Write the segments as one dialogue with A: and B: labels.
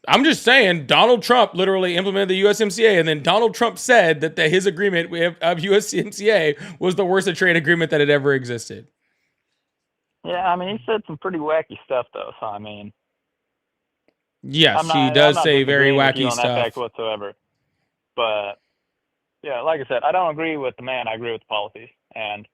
A: I'm just saying, Donald Trump literally implemented the USMCA, and then Donald Trump said that his agreement of USMCA was the worst trade agreement that had ever existed.
B: Yeah, I mean, he said some pretty wacky stuff, though. So I mean,
A: Yes, he
B: I'm
A: does
B: not
A: say very
B: disagreeing with you
A: wacky
B: on that fact
A: stuff.
B: whatsoever. But yeah, like I said, I don't agree with the man. I agree with the policies, and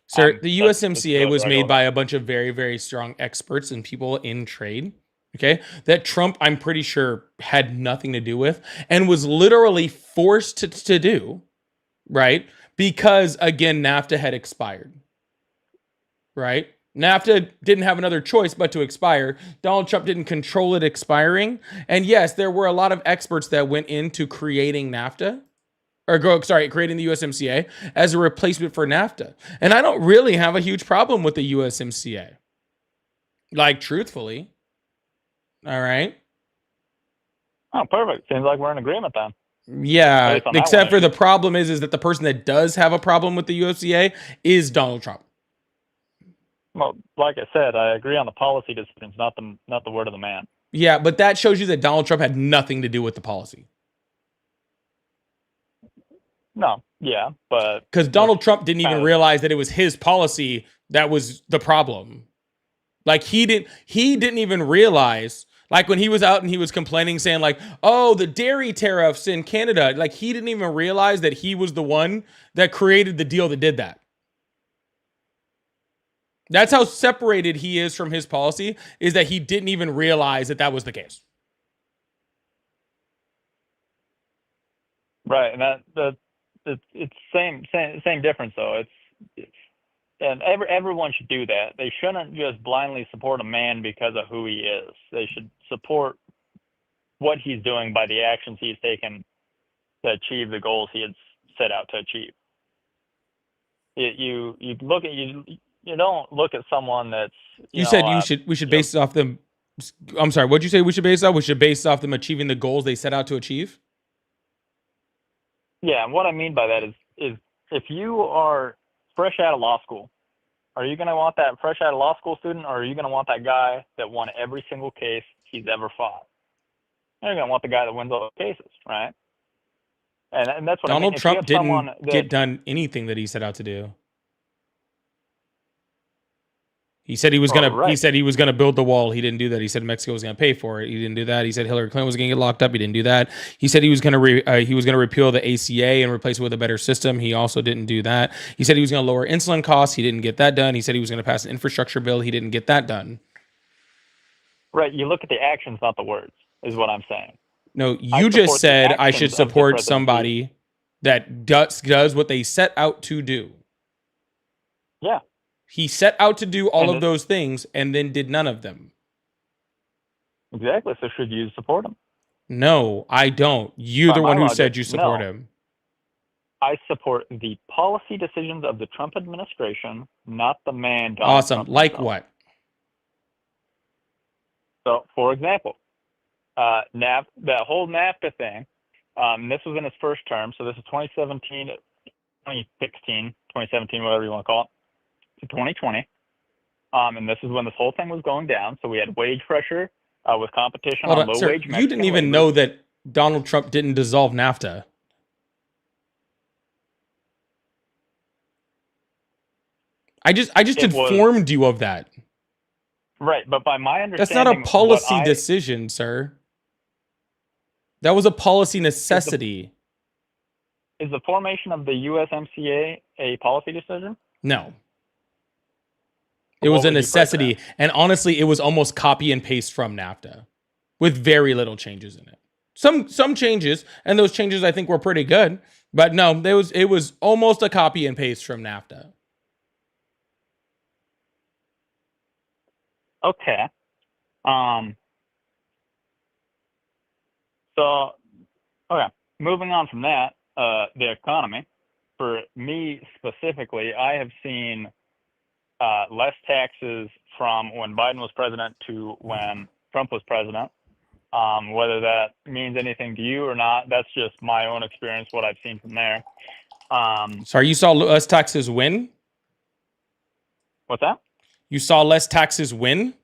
A: Sir, the
B: that's
A: USMCA
B: really
A: was
B: where I go
A: made
B: with
A: by
B: that.
A: a bunch of very, very strong experts and people in trade. Okay. That Trump, I'm pretty sure, had nothing to do with and was literally forced to do, right? Because again, NAFTA had expired, right? NAFTA didn't have another choice but to expire. Donald Trump didn't control it expiring. And yes, there were a lot of experts that went into creating NAFTA creating the USMCA as a replacement for NAFTA. And I don't really have a huge problem with the USMCA. Like, truthfully. All right.
B: Oh, perfect. Seems like we're in agreement then, at
A: Yeah,
B: least on that one
A: except for
B: issue.
A: the problem is that the person that does have a problem with the USMCA is Donald Trump.
B: Well, like I said, I agree on the policy decisions, not the word of the man.
A: Yeah, but that shows you that Donald Trump had nothing to do with the policy.
B: No, yeah, but
A: Because
B: that's
A: Donald Trump didn't even
B: kind of
A: realize that it was his policy that was the problem. Like he didn't even realize, like when he was out and he was complaining saying like, "Oh, the dairy tariffs in Canada." Like he didn't even realize that he was the one that created the deal that did that. That's how separated he is from his policy, is that he didn't even realize that was the case.
B: right, and that it's same difference though. It's and everyone should do that. They shouldn't just blindly support a man because of who he is. They should support what he's doing by the actions he's taken to achieve the goals he had set out to achieve. You look at you don't look at someone that's
A: You said we should
B: you know
A: base it off them. I'm sorry. What'd you say we should base it off? We should base it off them achieving the goals they set out to achieve.
B: yeah. And what I mean by that is if you are fresh out of law school, are you going to want that fresh out of law school student, or are you going to want that guy that won every single case he's ever fought? You're going to want the guy that wins all the cases, right? And that's what I mean.
A: Donald
B: If you
A: Trump
B: have someone
A: didn't
B: that
A: get done anything that he set out to do. He said he was
B: oh,
A: gonna. He
B: right,
A: said he was gonna build the wall. He didn't do that. He said Mexico was gonna pay for it. He didn't do that. He said Hillary Clinton was gonna get locked up. He didn't do that. He said he was gonna repeal the ACA and replace it with a better system. He also didn't do that. He said he was gonna lower insulin costs. He didn't get that done. He said he was gonna pass an infrastructure bill. He didn't get that done.
B: right. You look at the actions, not the words, is what I'm saying.
A: No,
B: I
A: you just
B: support the
A: said I should
B: actions of the
A: support
B: presidency.
A: somebody that does what they set out to do.
B: Yeah,
A: He set out to do all
B: and
A: of those things and then did none of them.
B: exactly. So should you support him?
A: No, I don't. You're
B: By
A: the
B: my
A: one who
B: logic,
A: said you support
B: no.
A: him.
B: I support the policy decisions of the Trump administration, not the man Donald
A: Awesome.
B: Trump
A: Like
B: himself.
A: what?
B: So, for example, that whole NAFTA thing, this was in his first term, so this is 2017, 2016, 2017, whatever you want to call it, to 2020. And this is when this whole thing was going down. So we had wage pressure with competition
A: Hold
B: on
A: on, sir.
B: low-wage
A: You didn't
B: Mexican
A: even
B: labor.
A: know that Donald Trump didn't dissolve NAFTA. I just
B: It was
A: informed you of that.
B: right, but by my
A: That's not a
B: understanding,
A: policy decision, sir. That was a policy
B: is the
A: necessity.
B: is the formation of the USMCA a policy decision?
A: No. It
B: Or
A: was
B: what
A: a
B: would you phrase it as?
A: necessity. And honestly, it was almost copy and paste from NAFTA with very little changes in it. Some changes, and those changes I think were pretty good. But no, it was almost a copy and paste from NAFTA.
B: Okay. Um. So, okay. Moving on from that, the economy. For me specifically, I have seen less taxes from when Biden was president to when Trump was president. Whether that means anything to you or not, that's just my own experience, what I've seen from there.
A: Sorry, you saw less taxes win?
B: What's that?
A: You saw less taxes win?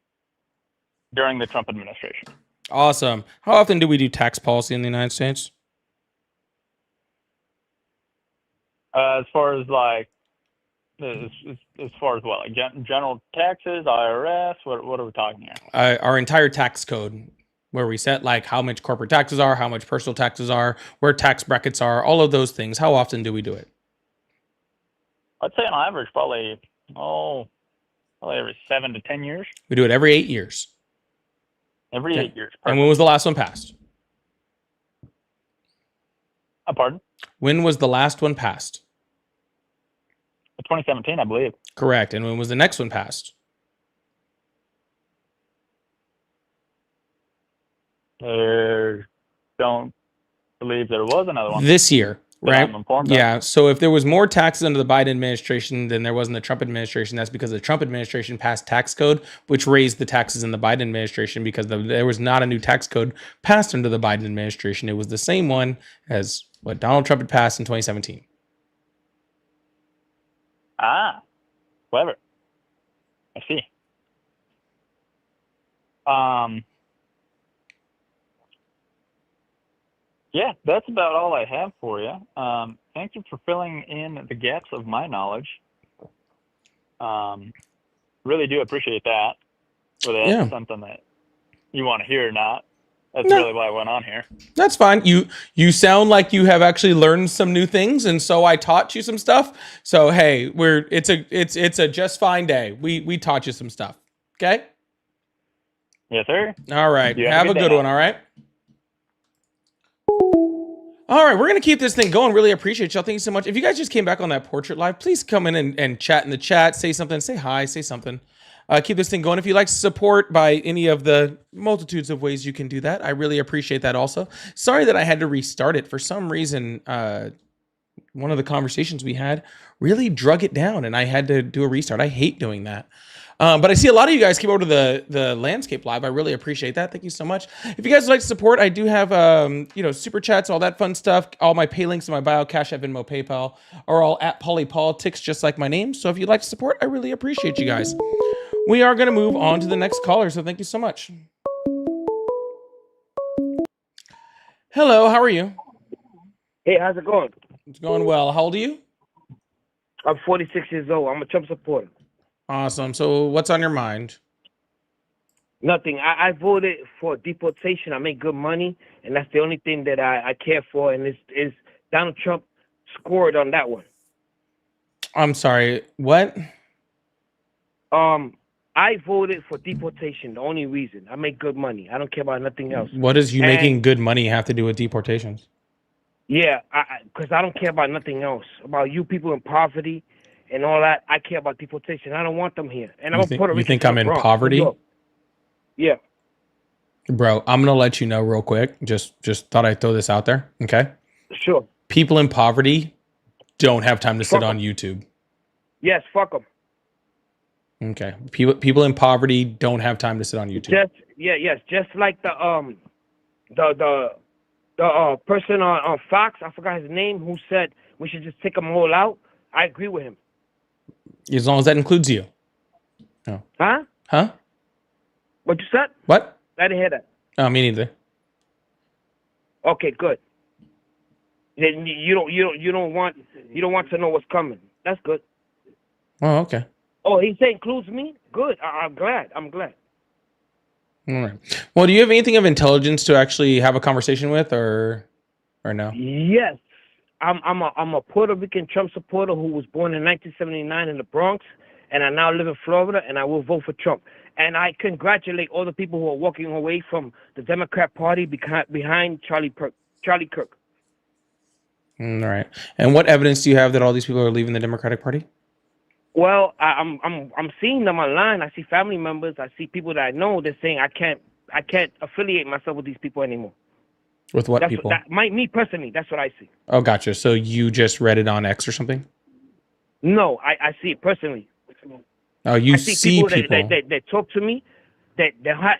B: During the Trump administration.
A: Awesome. How often do we do tax policy in the United States?
B: As far as like, as far as what, like general taxes, IRS, what are we talking here?
A: Our entire tax code, where we set like how much corporate taxes are, how much personal taxes are, where tax brackets are, all of those things. How often do we do it?
B: I'd say on average, probably every 7 to 10 years.
A: We do it every 8 years.
B: Every 8 years. Perfect.
A: And when was the last one passed?
B: Pardon?
A: When was the last one passed?
B: 2017, I believe.
A: Correct. And when was the next one passed?
B: Don't believe there was another one.
A: This year, right?
B: I'm informed
A: Yeah. So if there was more taxes under the Biden administration than there was in the Trump administration, that's because the Trump administration passed tax code, which raised the taxes in the Biden administration because there was not a new tax code passed under the Biden administration. It was the same one as what Donald Trump had passed in 2017.
B: Ah, clever. I see. Yeah, that's about all I have for you. Thank you for filling in the gaps of my knowledge. Really do appreciate that. Whether that's something that you want to hear or not. That's really why I went on here.
A: That's fine. You sound like you have actually learned some new things, and so I taught you some stuff. So hey, it's a just fine day. We taught you some stuff. Okay?
B: Yes, sir.
A: All right. Have a good one, all right? All right, we're going to keep this thing going. Really appreciate y'all. Thank you so much. If you guys just came back on that portrait live, please come in and chat in the chat. Say something. Say hi. Say something. Keep this thing going. If you'd like support by any of the multitudes of ways you can do that, I really appreciate that also. Sorry that I had to restart it. For some reason, one of the conversations we had really drug it down, and I had to do a restart. I hate doing that. But I see a lot of you guys came over to the landscape live. I really appreciate that. Thank you so much. If you guys would like to support, I do have super chats, all that fun stuff. All my pay links in my bio, Cash App, Venmo, PayPal are all at Polypolitics, just like my name. So if you'd like to support, I really appreciate you guys. We are going to move on to the next caller. So thank you so much. Hello, how are you?
C: Hey, how's it going?
A: It's going well. How old are you?
C: I'm 46 years old. I'm a Trump supporter.
A: Awesome. So what's on your mind?
C: Nothing. I voted for deportation. I make good money, and that's the only thing that I care for. And is Donald Trump scored on that one?
A: I'm sorry. What?
C: I voted for deportation. The only reason. I make good money. I don't care about nothing else.
A: What does you making good money have to do with deportations?
C: Yeah, because I don't care about nothing else. About you people in poverty and all that. I care about deportation. I don't want them here. And I'm a Puerto Rican.
A: You think I'm in poverty?
C: Yeah.
A: Bro, I'm gonna let you know real quick. Just thought I'd throw this out there. Okay.
C: Sure.
A: People in poverty don't have time to sit on YouTube.
C: Yes, fuck them.
A: Okay. People in poverty don't have time to sit on YouTube.
C: Just like the person on Fox, I forgot his name, who said we should just take them all out. I agree with him.
A: As long as that includes you.
C: Oh.
A: Huh?
C: What you said?
A: What?
C: I didn't hear that.
A: Oh, me neither.
C: Okay, good. Then you don't want to know what's coming. That's good.
A: Oh, okay.
C: Oh, he said includes me? Good. I'm glad.
A: All right. Well, do you have anything of intelligence to actually have a conversation with, or no?
C: Yes. I'm a Puerto Rican Trump supporter who was born in 1979 in the Bronx, and I now live in Florida, and I will vote for Trump. And I congratulate all the people who are walking away from the Democrat Party behind Charlie Kirk.
A: All right. And what evidence do you have that all these people are leaving the Democratic Party?
C: Well, I'm seeing them online. I see family members. I see people that I know. They're saying I can't affiliate myself with these people anymore.
A: With what people?
C: Me personally, that's what I see.
A: Oh, gotcha. So you just read it on X or something?
C: No, I see it personally.
A: Oh, you see people
C: that talk to me, that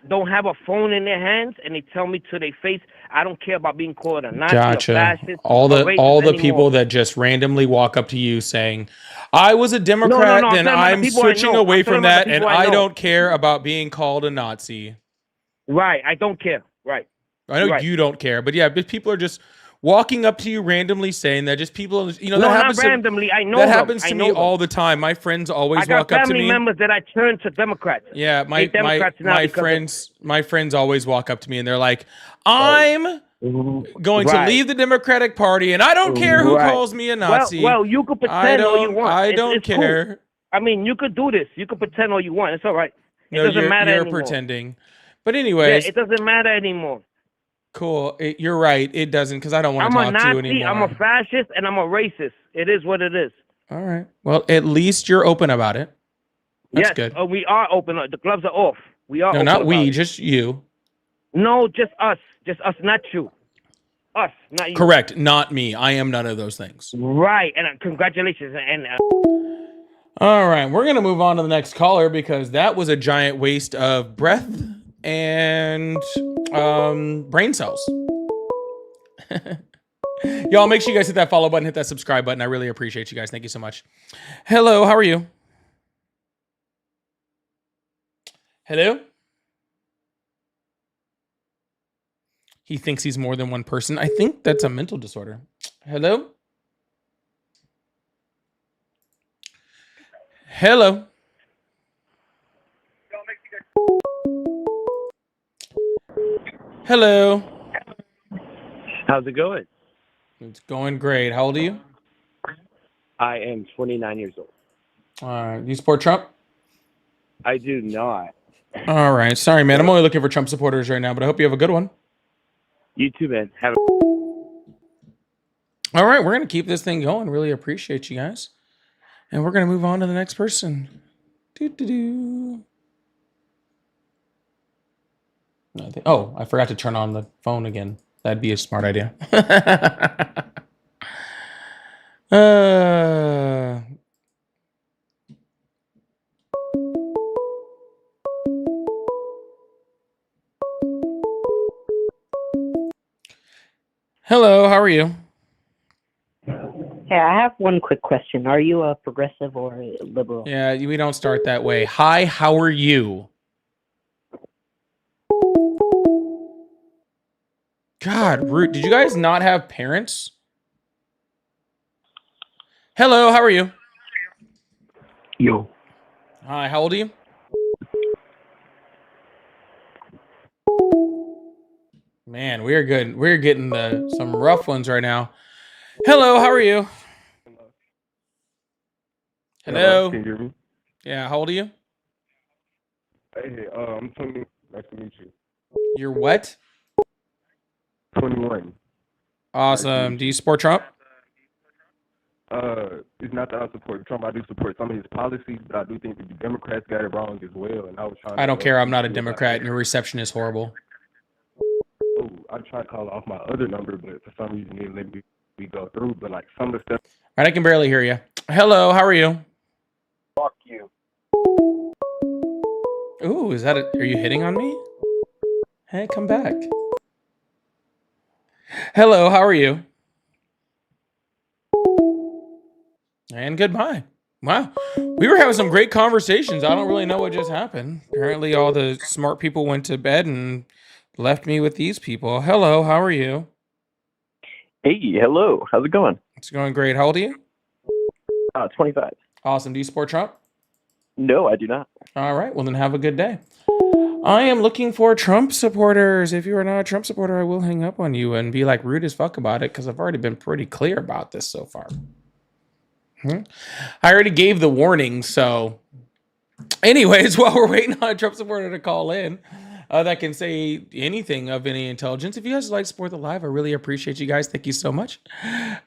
C: don't have a phone in their hands, and they tell me to their face, I don't care about being called a Nazi,
A: gotcha.
C: A fascist,
A: all the
C: people
A: anymore. That just randomly walk up to you saying, I was a Democrat, and I'm switching away from that, and I don't care about being called a Nazi.
C: Right, I don't care. Right.
A: I know
C: Right.
A: you don't care, but yeah, but people are just walking up to you randomly saying that. Just people, that
C: No, not
A: happens to
C: randomly. I know
A: that
C: them.
A: happens
C: I
A: to me
C: know them.
A: all the time. My friends
C: I
A: always
C: got
A: walk up to
C: family
A: me.
C: members that I turn to Democrats.
A: Yeah,
C: They Democrats now because
A: my friends always walk up to me and they're like,
C: of.
A: "I'm going to
C: Right.
A: leave the Democratic Party, and I don't care who
C: Right.
A: calls me a Nazi.
C: Well, you could pretend all you want.
A: I don't
C: It's cool.
A: care."
C: I mean, you could do this. You could pretend all you want. It's all right. It
A: No,
C: doesn't matter
A: you're
C: anymore.
A: pretending. But
C: Yeah,
A: anyways,
C: it doesn't matter anymore.
A: cool. You're right. It doesn't, because I don't want
C: I'm
A: to
C: a
A: talk to you
C: Nazi,
A: anymore.
C: I'm a fascist, and I'm a racist. It is what it is.
A: All right. Well, at least you're open about it. That's
C: yes,
A: good.
C: we are open. The gloves are off. We are
A: No,
C: open
A: not
C: about
A: we,
C: it.
A: just you.
C: No, just us. Just us, not you. Us, not you.
A: Correct. Not me. I am none of those things.
C: Right. And congratulations. And
A: All right. We're going to move on to the next caller because that was a giant waste of breath and brain cells. Y'all, make sure you guys hit that follow button, hit that subscribe button. I really appreciate you guys. Thank you so much. Hello, how are you? Hello? He thinks he's more than one person. I think that's a mental disorder. Hello? Hello? Hello?
D: How's it going?
A: It's going great. How old are you?
D: I am 29 years old.
A: All right. You support Trump?
D: I do not.
A: All right. Sorry, man. I'm only looking for Trump supporters right now, but I hope you have a good one.
D: You too, man. Have a
A: All right. We're going to keep this thing going. Really appreciate you guys. And we're going to move on to the next person. Doo-doo-doo. Oh, I forgot to turn on the phone again. That'd be a smart idea. Hello, how are you?
E: Hey, I have one quick question. Are you a progressive or a liberal?
A: Yeah, we don't start that way. Hi, how are you? God, rude. Did you guys not have parents? Hello, how are you?
D: Yo.
A: Hi, how old are you? Man, we're good. We're getting some rough ones right now. Hello, how are you? Hello.
F: Can you hear me?
A: Yeah, how old are you?
F: Hey, I'm 20. Nice to meet you.
A: You're what?
F: 21.
A: Awesome. Do you support Trump?
F: It's not that I support Trump. I do support some of his policies, but I do think that the Democrats got it wrong as well. And I was trying.
A: I don't care. I'm not a Democrat, and your reception is horrible.
F: Oh, I tried to call off my other number, but for some reason it didn't let me go through. But like some of the stuff.
A: All right, I can barely hear you. Hello, how are you?
F: Fuck you.
A: Ooh, is that are you hitting on me? Hey, come back. Hello, how are you? And goodbye. Wow. We were having some great conversations. I don't really know what just happened. Apparently all the smart people went to bed and left me with these people. Hello, how are you?
G: Hey, hello. How's it going?
A: It's going great. How old are you?
G: 25.
A: Awesome. Do you support Trump?
G: No, I do not.
A: All right. Well, then have a good day. I am looking for Trump supporters. If you are not a Trump supporter, I will hang up on you and be like rude as fuck about it because I've already been pretty clear about this so far. I already gave the warning. So anyways, while we're waiting on a Trump supporter to call in that can say anything of any intelligence, if you guys would like to support the live, I really appreciate you guys. Thank you so much.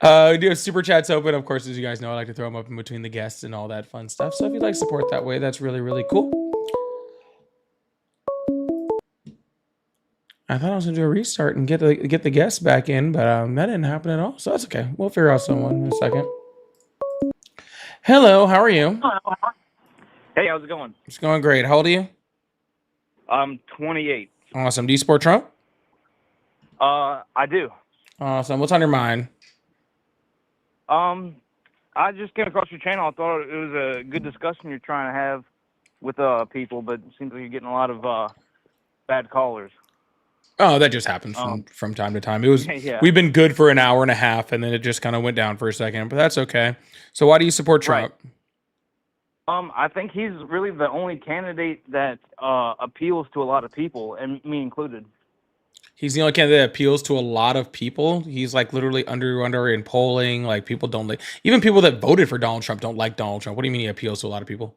A: We do have super chats open. Of course, as you guys know, I like to throw them up in between the guests and all that fun stuff. So if you'd like support that way, that's really, really cool. I thought I was going to do a restart and get the guests back in, but that didn't happen at all. So that's okay. We'll figure out someone in a second. Hello, how are you?
B: Hey, how's it going?
A: It's going great. How old are you?
B: I'm 28.
A: Awesome. Do you support Trump?
B: I do.
A: Awesome. What's on your mind?
B: I just came across your channel. I thought it was a good discussion you're trying to have with people, but it seems like you're getting a lot of bad callers.
A: Oh, that just happens from time to time. It was
H: Yeah.
A: We've been good for an hour and a half, and then it just kind of went down for a second, but that's okay. So why do you support
H: Right.
A: Trump?
H: I think he's really the only candidate that appeals to a lot of people, and me included.
A: He's the only candidate that appeals to a lot of people. He's like literally under in polling. Like people don't like, even people that voted for Donald Trump don't like Donald Trump. What do you mean he appeals to a lot of people?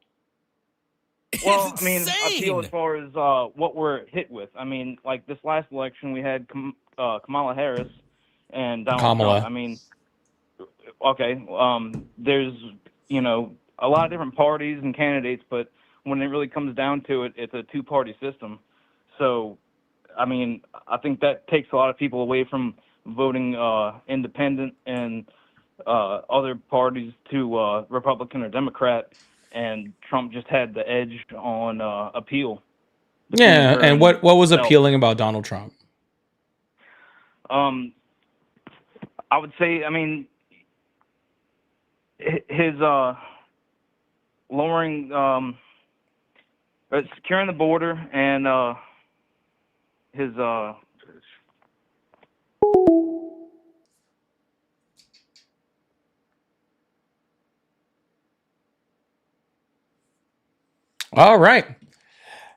H: Well, I mean, appeal as far as what we're hit with. I mean, like this last election, we had Kamala Harris and Donald
A: Kamala.
H: Trump. I mean, okay, there's a lot of different parties and candidates, but when it really comes down to it, it's a two-party system. So, I mean, I think that takes a lot of people away from voting independent and other parties to Republican or Democrat, and Trump just had the edge on appeal.
A: Yeah, and what was
H: himself.
A: appealing about Donald Trump?
H: I would say, I mean, his lowering, securing the border, and his
A: All right.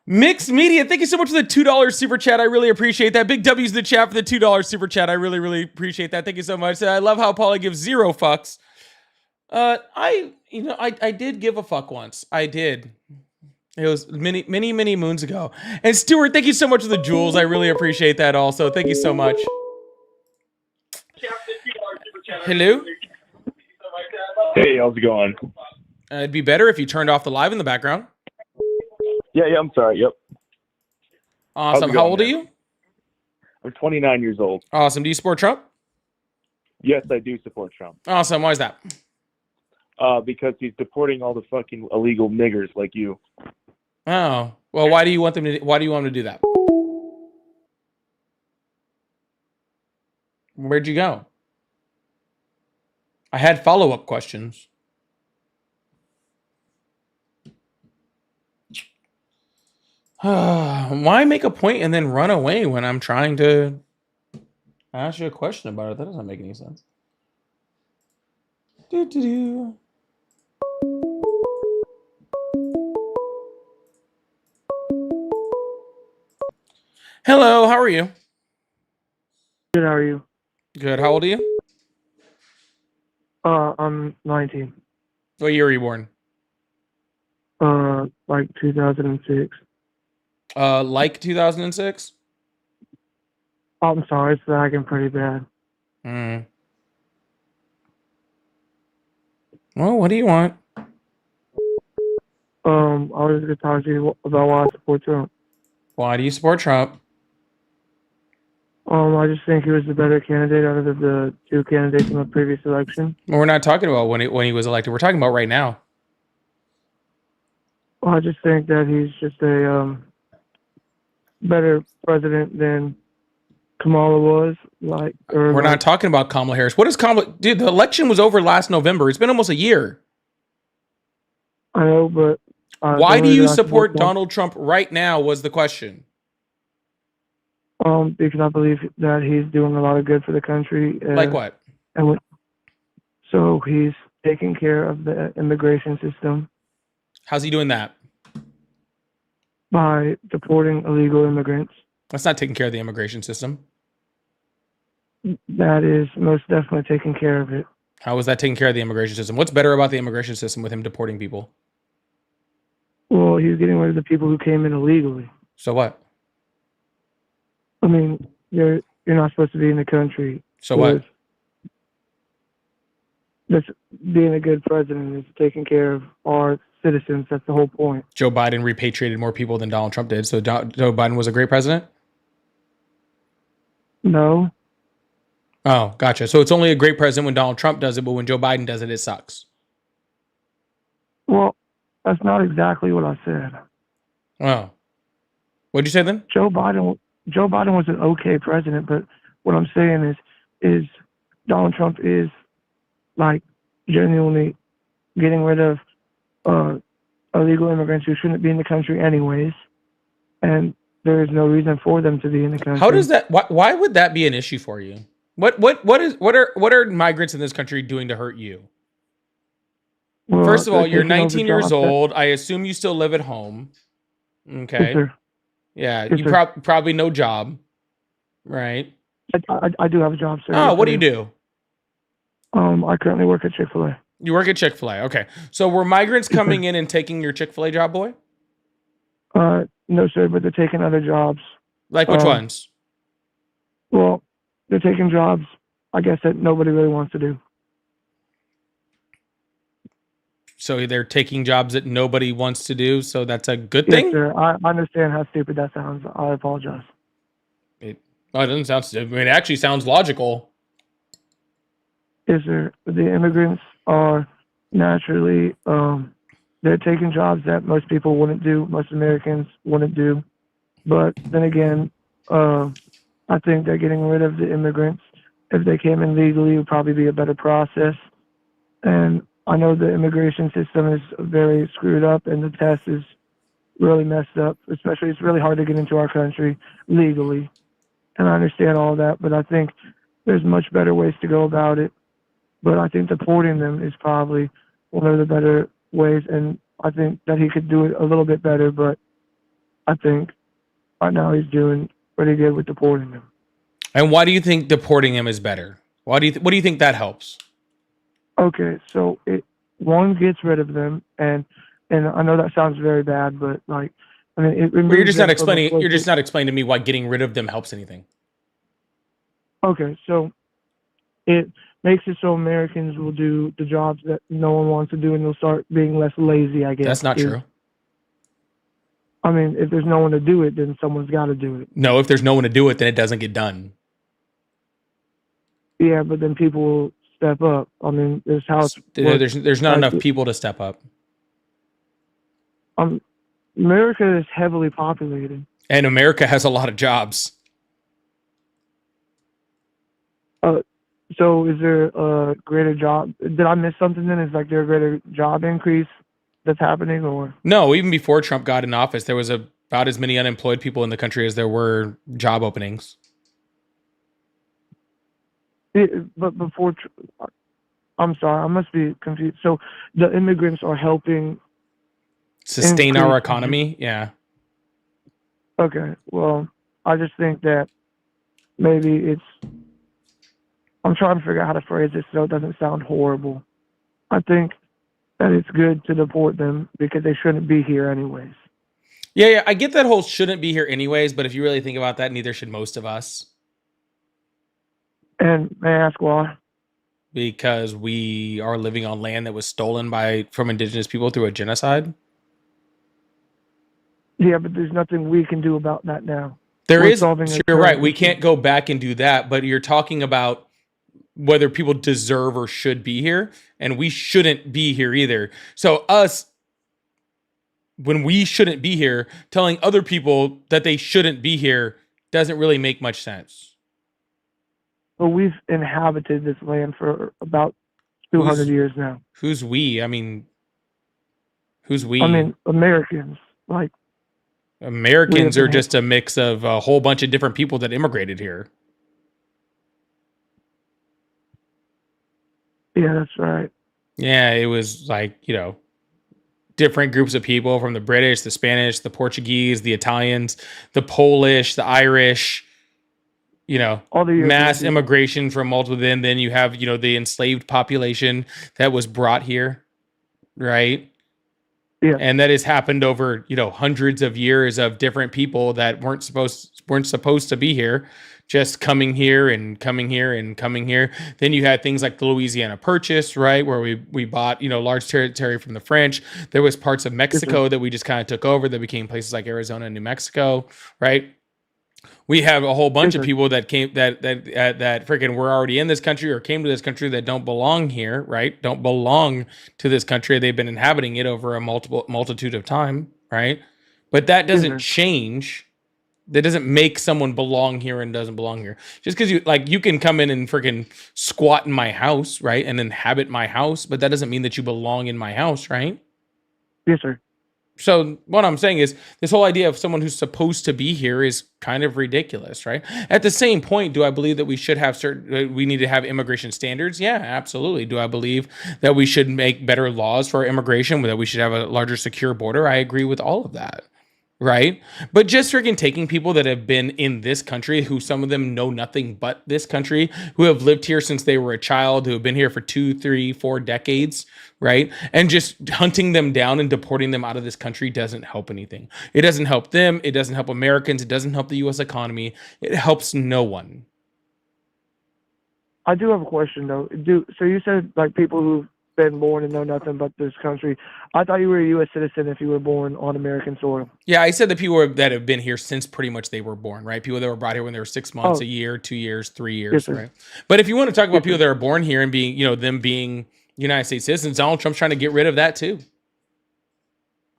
A: Mixed Media, thank you so much for the $2 super chat. I really appreciate that. Big W's in the chat for the $2 super chat. I really, really appreciate that. Thank you so much. I love how Paulie gives 0 fucks. I did give a fuck once. I did. It was many moons ago. And Stuart, thank you so much for the jewels. I really appreciate that also. Thank you so much. Hello?
I: Hey, how's it going?
A: It'd be better if you turned off the live in the background.
I: Yeah, I'm sorry. Yep.
A: Awesome. How old are you?
I: I'm 29 years old.
A: Awesome. Do you support Trump?
I: Yes, I do support Trump.
A: Awesome. Why is that?
I: Because he's deporting all the fucking illegal niggers like you.
A: Oh. Well, why do you want him to do that? Where'd you go? I had follow-up questions. Why make a point and then run away when I'm trying to ask you a question about it? That doesn't make any sense. Hello, how are you?
J: Good, how are you?
A: Good. How old are you?
J: I'm 19.
A: What year were you born?
J: Like 2006.
A: Like 2006?
J: I'm sorry, it's lagging pretty bad.
A: Well, what do you want?
J: I was going to talk to you about why I support Trump.
A: Why do you support Trump?
J: I just think he was the better candidate out of the two candidates in the previous election.
A: Well, we're not talking about when he was elected. We're talking about right now.
J: Well, I just think that he's just a better president than Kamala was.
A: We're not talking about Kamala Harris. What is Kamala? Dude, the election was over last November. It's been almost a year.
J: I know, but
A: why do you support Donald Trump right now? Was the question.
J: Because I believe that he's doing a lot of good for the country.
A: Like what?
J: So he's taking care of the immigration system.
A: How's he doing that?
J: By deporting illegal immigrants.
A: That's not taking care of the immigration system.
J: That is most definitely taking care of it.
A: How is that taking care of the immigration system? What's better about the immigration system with him deporting people?
J: Well, he's getting rid of the people who came in illegally.
A: So what?
J: I mean, you're not supposed to be in the country.
A: So what?
J: That's being a good president is taking care of our citizens. That's the whole point.
A: Joe Biden repatriated more people than Donald Trump did. So Joe Biden was a great president?
J: No.
A: Oh, gotcha. So it's only a great president when Donald Trump does it, but when Joe Biden does it, it sucks.
J: Well, that's not exactly what I said.
A: Oh. What'd you say then?
J: Joe Biden was an okay president, but what I'm saying is Donald Trump is like genuinely getting rid of illegal immigrants who shouldn't be in the country anyways, and there is no reason for them to be in the country.
A: How does that? Why would that be an issue for you? What are migrants in this country doing to hurt you?
J: Well,
A: First of all,
J: they're
A: you're
J: taking over
A: 19 years
J: jobs that-
A: old. I assume you still live at home.
J: Yes,
A: Okay.
J: sir.
A: Yeah,
J: Yes,
A: you
J: sir.
A: probably no job, right?
J: I do have a job, sir.
A: Oh,
J: Yes,
A: what
J: I
A: do you do?
J: I currently work at Chick-fil-A.
A: You work at Chick-fil-A. Okay. So were migrants coming in and taking your Chick-fil-A job, boy?
J: No, sir, but they're taking other jobs.
A: Like which ones?
J: Well, they're taking jobs, I guess, that nobody really wants to do.
A: So they're taking jobs that nobody wants to do. So that's a good
J: Yes,
A: thing.
J: sir. I understand how stupid that sounds. I apologize.
A: It doesn't sound stupid. I mean, it actually sounds logical.
J: Yes, sir. The immigrants are naturally, they're taking jobs that most people wouldn't do, most Americans wouldn't do. But then again, I think that getting rid of the immigrants, if they came in legally, would probably be a better process. And I know the immigration system is very screwed up and the test is really messed up. Especially, it's really hard to get into our country legally. And I understand all that, but I think there's much better ways to go about it. But I think deporting them is probably one of the better ways, and I think that he could do it a little bit better, but I think right now he's doing pretty good with deporting them.
A: And why do you think deporting them is better? What do you think that helps?
J: Okay, so one gets rid of them, and I know that sounds very bad, but like, I mean, it
A: Well, you're just not
J: removes them from a
A: explaining. You're
J: place-
A: just not explaining to me why getting rid of them helps anything.
J: Okay, so it makes it so Americans will do the jobs that no one wants to do, and they'll start being less lazy, I guess.
A: That's not true.
J: I mean, if there's no one to do it, then someone's got to do it.
A: No, if there's no one to do it, then it doesn't get done.
J: Yeah, but then people will step up. I mean, there's how it's
A: There's not enough people to step up.
J: America is heavily populated.
A: And America has a lot of jobs.
J: So is there a greater job? Did I miss something then? Is like there a greater job increase that's happening, or?
A: No, even before Trump got in office, there was about as many unemployed people in the country as there were job openings.
J: But before, I'm sorry, I must be confused. So the immigrants are helping
A: Sustain our
J: increase-
A: economy? Yeah.
J: Okay, well, I just think that maybe I'm trying to figure out how to phrase this so it doesn't sound horrible. I think that it's good to deport them because they shouldn't be here anyways.
A: Yeah, I get that whole shouldn't be here anyways, but if you really think about that, neither should most of us.
J: And may I ask why?
A: Because we are living on land that was stolen from indigenous people through a genocide.
J: Yeah, but there's nothing we can do about that now.
A: There
J: We're
A: is,
J: solving a
A: you're
J: current
A: right. We
J: issue.
A: can't go back and do that, but you're talking about whether people deserve or should be here, and we shouldn't be here either. So when we shouldn't be here, telling other people that they shouldn't be here doesn't really make much sense.
J: But we've inhabited this land for about 200 years now.
A: Who's we? I mean, who's we?
J: I mean, Americans. Like,
A: Americans
J: we
A: are
J: have
A: just a mix of a whole bunch of different people that immigrated here.
J: yeah, that's right.
A: Yeah, it was like, different groups of people from the British, the Spanish, the Portuguese, the Italians, the Polish, the Irish,
J: All the
A: mass
J: European
A: immigration from multiple. Then you have, the enslaved population that was brought here, right?
J: Yeah.
A: And that has happened over, hundreds of years of different people that weren't supposed to be here, just coming here and coming here and coming here. Then you had things like the Louisiana Purchase, right, where we bought, large territory from the French. There was parts of Mexico that we just kind of took over that became places like Arizona and New Mexico, right? We have a whole bunch of people that came that freaking were already in this country or came to this country that don't belong here, right? Don't belong to this country. They've been inhabiting it over a multitude of time, right? But that doesn't change. That doesn't make someone belong here and doesn't belong here. Just because you can come in and freaking squat in my house, right, and inhabit my house, but that doesn't mean that you belong in my house, right?
J: Yes, sir.
A: So what I'm saying is this whole idea of someone who's supposed to be here is kind of ridiculous, right? At the same point, do I believe that we should have we need to have immigration standards? Yeah, absolutely. Do I believe that we should make better laws for immigration, that we should have a larger secure border? I agree with all of that. Right? But just freaking taking people that have been in this country, who some of them know nothing but this country, who have lived here since they were a child, who have been here for 2, 3, 4 decades, right? And just hunting them down and deporting them out of this country doesn't help anything. It doesn't help them. It doesn't help Americans. It doesn't help the U.S. economy. It helps no one.
J: I do have a question though. So you said like people who've been born and know nothing but this country. I thought you were a U.S. citizen if you were born on American soil.
A: Yeah, I said the people that have been here since pretty much they were born, right? People that were brought here when they were 6 months, a year, 2 years, 3 years,
J: Yes,
A: right? But if you want to talk about people that are born here and being, them being United States citizens, Donald Trump's trying to get rid of that too.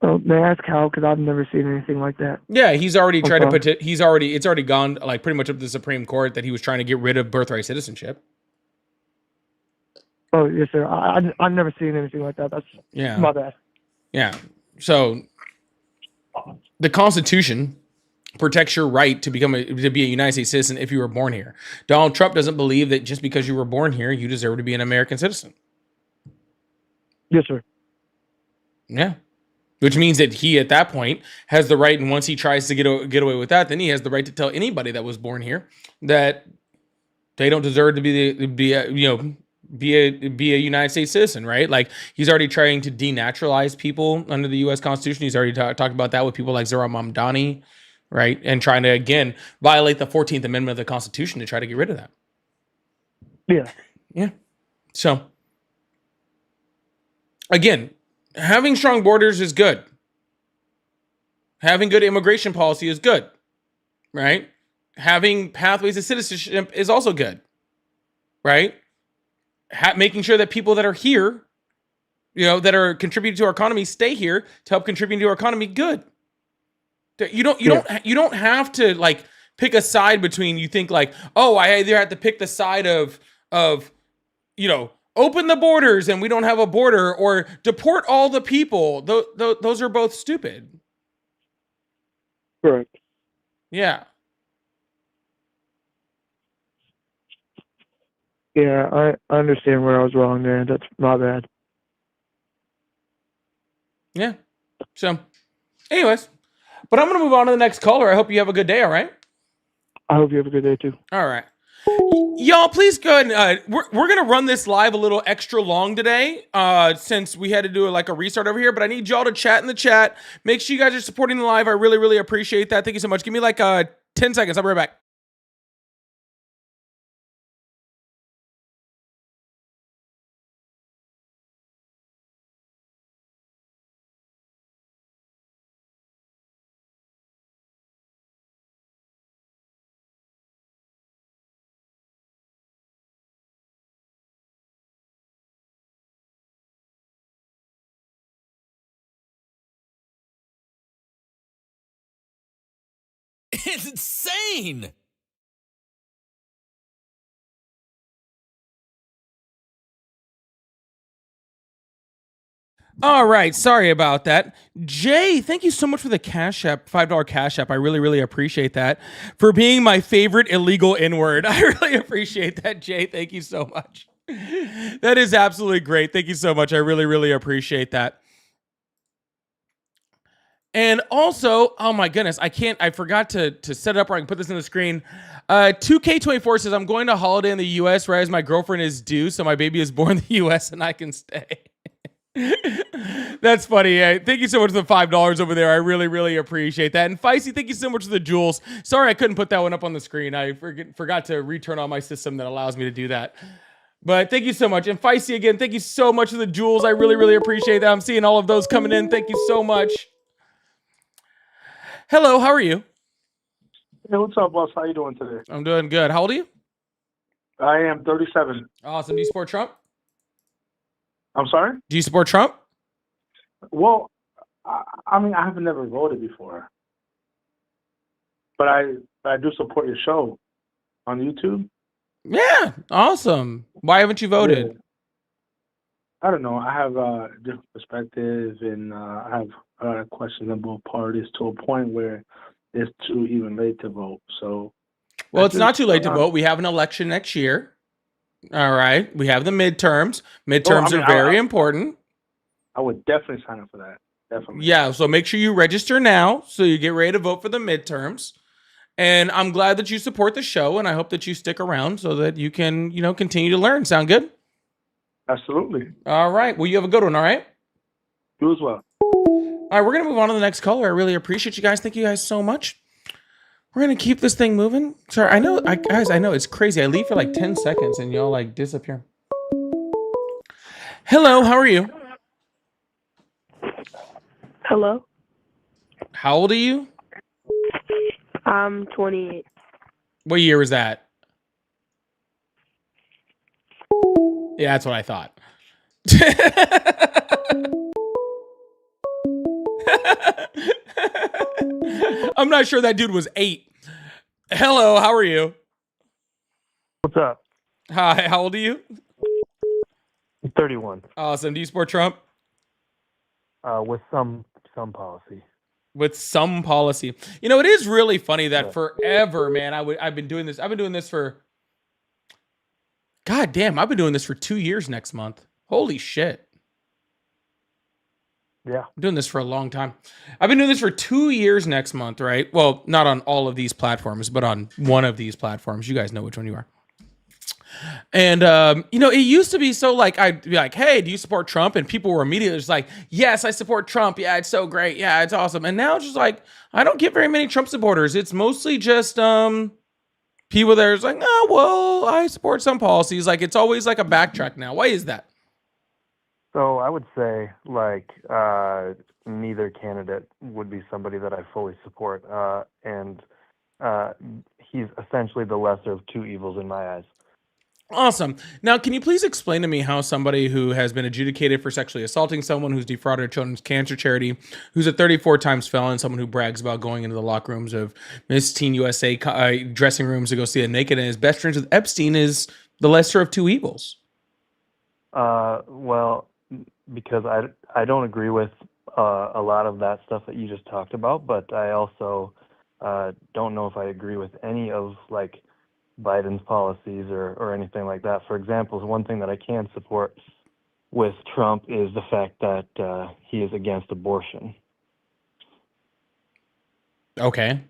J: Oh, may I ask how? Because I've never seen anything like that.
A: Yeah, he's already tried to put it. It's already gone like pretty much up to the Supreme Court that he was trying to get rid of birthright citizenship.
J: Oh, yes, sir. I've never seen anything like that. That's my bad.
A: Yeah. So the Constitution protects your right to be a United States citizen if you were born here. Donald Trump doesn't believe that just because you were born here, you deserve to be an American citizen.
J: Yes, sir.
A: Yeah. Which means that he, at that point, has the right, and once he tries to get away with that, then he has the right to tell anybody that was born here that they don't deserve to be a United States citizen, right? Like he's already trying to denaturalize people under the U.S. Constitution. He's already talked about that with people like Zohran Mamdani, right? And trying to again violate the 14th Amendment of the Constitution to try to get rid of that.
J: Yeah.
A: Yeah. So again, having strong borders is good. Having good immigration policy is good, right? Having pathways to citizenship is also good, right? Making sure that people that are here, that are contributing to our economy, stay here to help contribute to our economy. Good. You don't have to like pick a side between. You think like, oh, I either have to pick the side of open the borders and we don't have a border, or deport all the people. Those are both stupid.
J: Correct.
A: Yeah.
J: Yeah, I understand where I was wrong there. That's my bad.
A: Yeah. So, anyways, but I'm going to move on to the next caller. I hope you have a good day. All right.
J: I hope you have a good day too.
A: All right. Y'all, please go ahead and we're going to run this live a little extra long today since we had to do like a restart over here, but I need y'all to chat in the chat. Make sure you guys are supporting the live. I really, really appreciate that. Thank you so much. Give me like 10 seconds. I'll be right back.
K: It's insane.
A: All right, sorry about that. Jay, thank you so much for the Cash App, $5 Cash App. I really, really appreciate that. For being my favorite illegal N-word. I really appreciate that, Jay. Thank you so much. That is absolutely great. Thank you so much. I really, really appreciate that. And also, oh my goodness, I forgot to set it up where I can put this in the screen. 2K24 says, I'm going to holiday in the US, whereas my girlfriend is due, so my baby is born in the US and I can stay. That's funny. Thank you so much for the $5 over there. I really, really appreciate that. And Feisty, thank you so much for the jewels. Sorry I couldn't put that one up on the screen. I forgot to return on my system that allows me to do that. But thank you so much. And Feisty, again, thank you so much for the jewels. I really, really appreciate that. I'm seeing all of those coming in. Thank you so much. Hello, how are you?
L: Hey, what's up, boss? How you doing today?
A: I'm doing good. How old are you?
L: I am 37.
A: Awesome. Do you support Trump?
L: I'm sorry?
A: Do you support Trump?
L: Well, I mean, I have never voted before. But I do support your show on YouTube.
A: Yeah, awesome. Why haven't you voted?
L: I don't know. I have a different perspective, and I have questions on both parties to a point where it's too even late to vote. So
A: Well, it's not too late to vote. We have an election next year. All right. We have the midterms. Midterms are very important.
L: I would definitely sign up for that. Definitely.
A: Yeah. So make sure you register now so you get ready to vote for the midterms. And I'm glad that you support the show, and I hope that you stick around so that you can, continue to learn. Sound good?
L: Absolutely.
A: All right. Well, you have a good one. All right.
L: You as well.
A: All right. We're going to move on to the next caller. I really appreciate you guys. Thank you guys so much. We're going to keep this thing moving. Sorry. I know it's crazy. I leave for like 10 seconds and y'all like disappear. Hello. How are you?
M: Hello.
A: How old are you?
M: I'm 28.
A: What year was that? Yeah, that's what I thought. I'm not sure that dude was 8. Hello, how are you?
N: What's up?
A: Hi, how old are you?
N: I'm 31.
A: Awesome. Do you support Trump?
N: With some policy.
A: With some policy. It is really funny that forever, man, I've been doing this. I've been doing this for God damn, I've been doing this for 2 years next month. Holy shit.
N: Yeah.
A: I'm doing this for a long time. I've been doing this for 2 years next month, right? Well, not on all of these platforms, but on one of these platforms. You guys know which one you are. And, it used to be so like, I'd be like, hey, do you support Trump? And people were immediately just like, yes, I support Trump. Yeah, it's so great. Yeah, it's awesome. And now it's just like, I don't get very many Trump supporters. It's mostly just people that are just like, oh, well, I support some policies. Like, it's always like a backtrack now. Why is that?
N: So I would say neither candidate would be somebody that I fully support. And he's essentially the lesser of two evils in my eyes.
A: Awesome. Now, can you please explain to me how somebody who has been adjudicated for sexually assaulting someone, who's defrauded a children's cancer charity, who's a 34 times felon, someone who brags about going into the locker rooms of Miss Teen USA dressing rooms to go see a naked, and is best friends with Epstein, is the lesser of two evils?
N: Well, because I don't agree with a lot of that stuff that you just talked about, but I also don't know if I agree with any of like Biden's policies or anything like that. For example, one thing that I can support with Trump is the fact that he is against abortion.
A: Okay.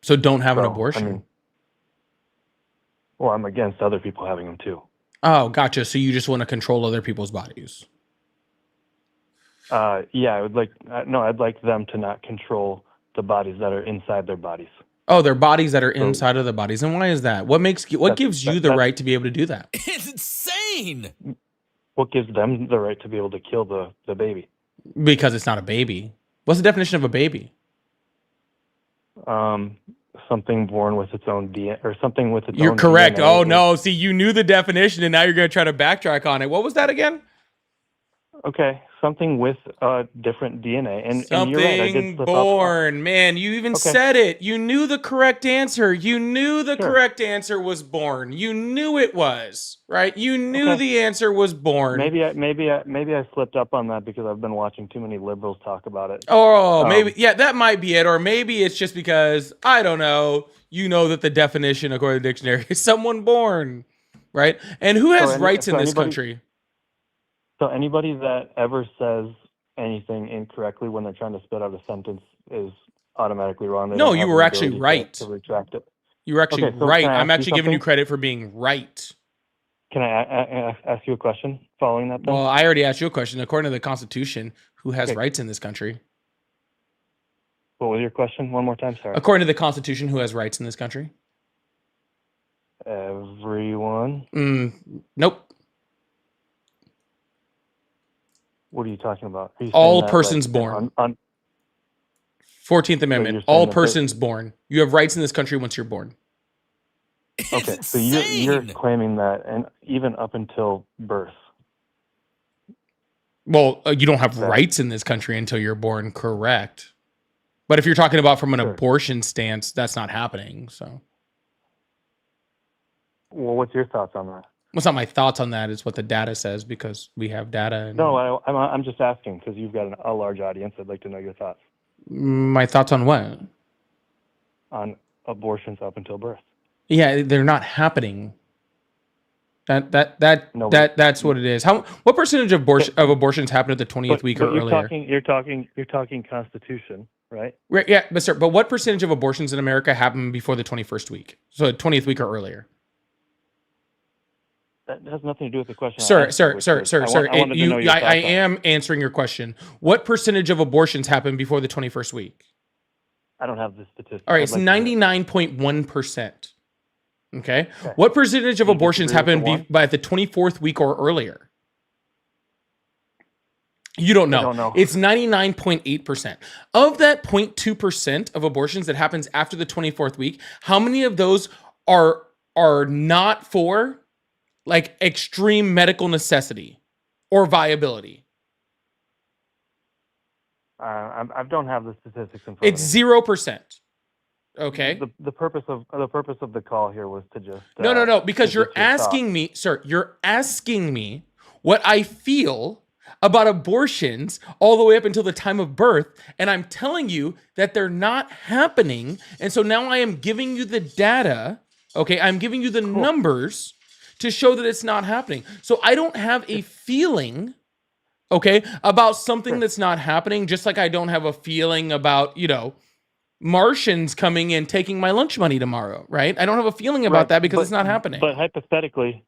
A: So don't have an abortion.
N: I mean, well, I'm against other people having them too.
A: Oh, gotcha. So you just want to control other people's bodies.
N: Yeah, I'd like them to not control the bodies that are inside their bodies.
A: Oh, they're bodies that are inside of the bodies. And why is that? What gives you the right to be able to do that?
K: It's insane.
N: What gives them the right to be able to kill the baby?
A: Because it's not a baby. What's the definition of a baby?
N: Something born with its own DNA, or something with its own.
A: You're correct.
N: DNA.
A: Oh no! See, you knew the definition, and now you're going to try to backtrack on it. What was that again?
N: Okay, something with different DNA, and
A: something
N: you're right, I did slip
A: born. Man, you even said it. You knew the correct answer. You knew the correct answer was born. You knew it was right. You knew the answer was born.
N: Maybe I slipped up on that because I've been watching too many liberals talk about it.
A: Oh, maybe that might be it, or maybe it's just because I don't know. You know that the definition, according to the dictionary, is someone born, right? And who has rights in this country?
N: So anybody that ever says anything incorrectly when they're trying to spit out a sentence is automatically wrong.
A: No, you were actually right.
N: To retract it.
A: You were actually right. I'm actually giving you credit for being right.
N: Can I ask you a question following that? Then?
A: Well, I already asked you a question. According to the Constitution, who has rights in this country?
N: What was your question? One more time, sorry.
A: According to the Constitution, who has rights in this country?
N: Everyone.
A: Nope.
N: What are you talking about?
A: All persons born. 14th Amendment. All persons born. You have rights in this country once you're born.
N: Okay, so you're claiming that, and even up until birth.
A: Well, you don't have rights in this country until you're born, correct? But if you're talking about from an abortion stance, that's not happening. So,
N: well, what's your thoughts on that?
A: It's not my thoughts on that. It's what the data says because we have data. And
N: No, I'm just asking because you've got a large audience. I'd like to know your thoughts
A: my thoughts on what?
N: on abortions up until birth.
A: Yeah, they're not happening.
N: Nobody.
A: That's what it is. What percentage of abortions happen at the 20th week or
N: you're
A: earlier?
N: You're talking Constitution, right?
A: Right. Yeah, but what percentage of abortions in America happen before the 21st week? So 20th week or earlier?
N: That has nothing to do with the question.
A: Sir. I
N: I
A: am answering your question. What percentage of abortions happen before the 21st week?
N: I don't have the statistics.
A: All right, it's 99.1%. Okay. What percentage of abortions happen by the 24th week or earlier? You don't know.
N: I don't know.
A: It's 99.8%. Of that 0.2% of abortions that happens after the 24th week, how many of those are not for like extreme medical necessity or viability?
N: I don't have the statistics in front
A: It's
N: of me.
A: 0%. Okay.
N: The purpose of the call here was to just
A: no, because you're asking me, sir. You're asking me what I feel about abortions all the way up until the time of birth, and I'm telling you that they're not happening. And so now I am giving you the data. Okay, I'm giving you the numbers to show that it's not happening. So I don't have a feeling, okay, about something that's not happening, just like I don't have a feeling about, Martians coming and taking my lunch money tomorrow, right? I don't have a feeling about that because it's not happening.
N: But hypothetically,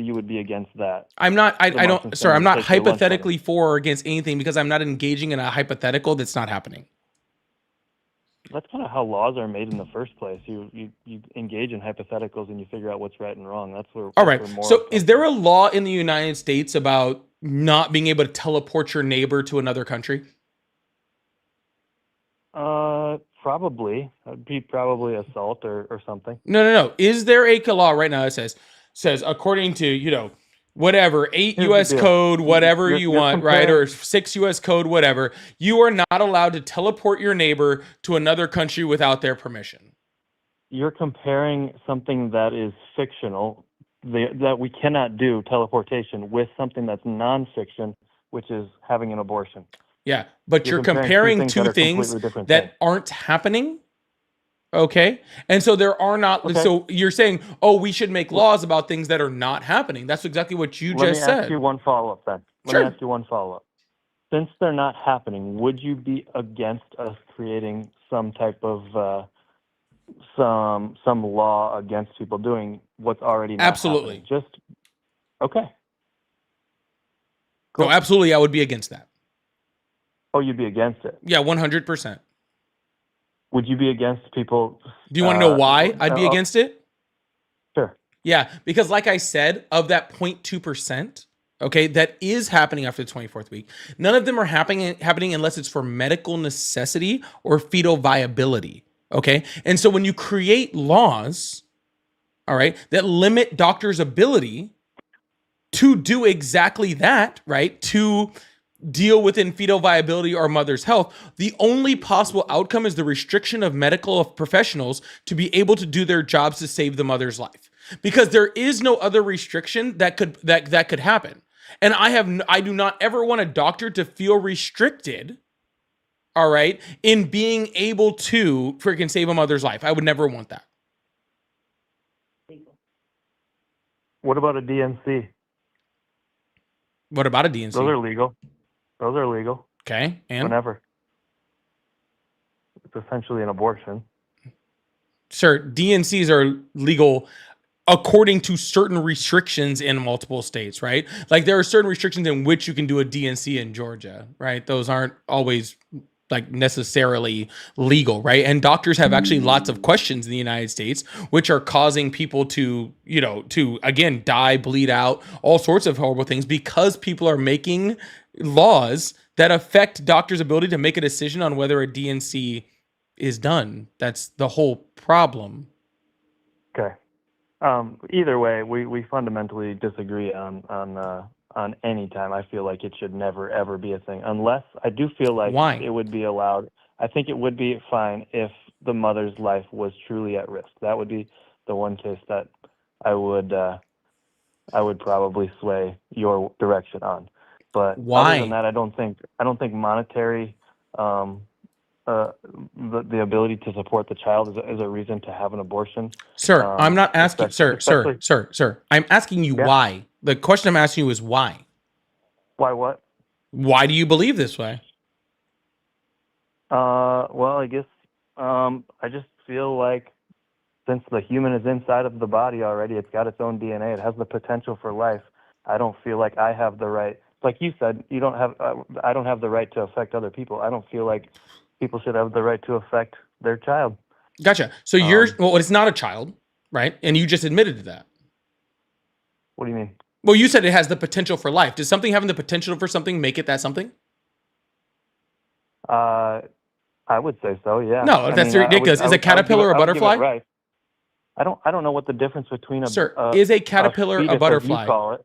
N: you would be against that.
A: I'm not. I don't,
N: Martians
A: sir. I'm not
N: take your lunch
A: hypothetically for or against anything because I'm not engaging in a hypothetical that's not happening.
N: That's kind of how laws are made in the first place. You engage in hypotheticals and you figure out what's right and wrong. That's where.
A: All right. So, is there a law in the United States about not being able to teleport your neighbor to another country?
N: Probably. It'd be probably assault or something.
A: No. Is there a law right now that says according to, whatever, 8 U.S. code, whatever you want, right? Or 6 U.S. code, whatever, you are not allowed to teleport your neighbor to another country without their permission.
N: You're comparing something that is fictional, that we cannot do, teleportation, with something that's non-fiction, which is having an abortion.
A: Yeah, but you're comparing two things that aren't happening. Okay. And so there are not. Okay. So you're saying, we should make laws about things that are not happening. That's exactly what you just said.
N: Let me ask you one follow-up then. Let me ask you one follow-up. Since they're not happening, would you be against us creating some type of some law against people doing what's already not
A: Absolutely.
N: happening? Okay.
A: Cool. No, absolutely. I would be against that.
N: Oh, you'd be against it?
A: Yeah, 100%.
N: Would you be against people?
A: Do you want to know why I'd be against it?
N: Sure.
A: Yeah, because like I said, of that 0.2%, okay, that is happening after the 24th week, none of them are happening unless it's for medical necessity or fetal viability, okay? And so when you create laws, all right, that limit doctors' ability to do exactly that, right, to deal within fetal viability or mother's health, the only possible outcome is the restriction of medical professionals to be able to do their jobs to save the mother's life, because there is no other restriction that could happen. And I do not ever want a doctor to feel restricted, all right, in being able to freaking save a mother's life. I would never want that.
N: What about a DNC?
A: What about a DNC?
N: Those are legal.
A: Okay, and
N: whenever. It's essentially an abortion.
A: Sir, DNCs are legal according to certain restrictions in multiple states, right? Like there are certain restrictions in which you can do a DNC in Georgia, right? Those aren't always like necessarily legal, right? And doctors have actually lots of questions in the United States, which are causing people to, to again, die, bleed out, all sorts of horrible things because people are making laws that affect doctors' ability to make a decision on whether a DNC is done. That's the whole problem.
N: Okay. Either way, we fundamentally disagree on any time. I feel like it should never, ever be a thing, unless I do feel like it would be allowed. I think it would be fine if the mother's life was truly at risk. That would be the one case that I would I would probably sway your direction on. But other than
A: Why?
N: that, I don't think monetary, um, the ability to support the child is a reason to have an abortion.
A: Sir, I'm not asking,
N: Especially,
A: sir. I'm asking you
N: yeah.
A: why. The question I'm asking you is why.
N: Why what?
A: Why do you believe this way?
N: Well, I guess I just feel like since the human is inside of the body already, it's got its own DNA. It has the potential for life. I don't feel like I have the right. Like you said, you don't have. I don't have the right to affect other people. I don't feel like people should have the right to affect their child.
A: Gotcha. So you're well, it's not a child, right? And you just admitted to that.
N: What do you mean?
A: Well, you said it has the potential for life. Does something having the potential for something make it that something?
N: I would say so. Yeah.
A: No, that's ridiculous. Is a caterpillar a butterfly?
N: Right. I don't know what the difference between a
A: sir is a caterpillar a butterfly?
N: You call it.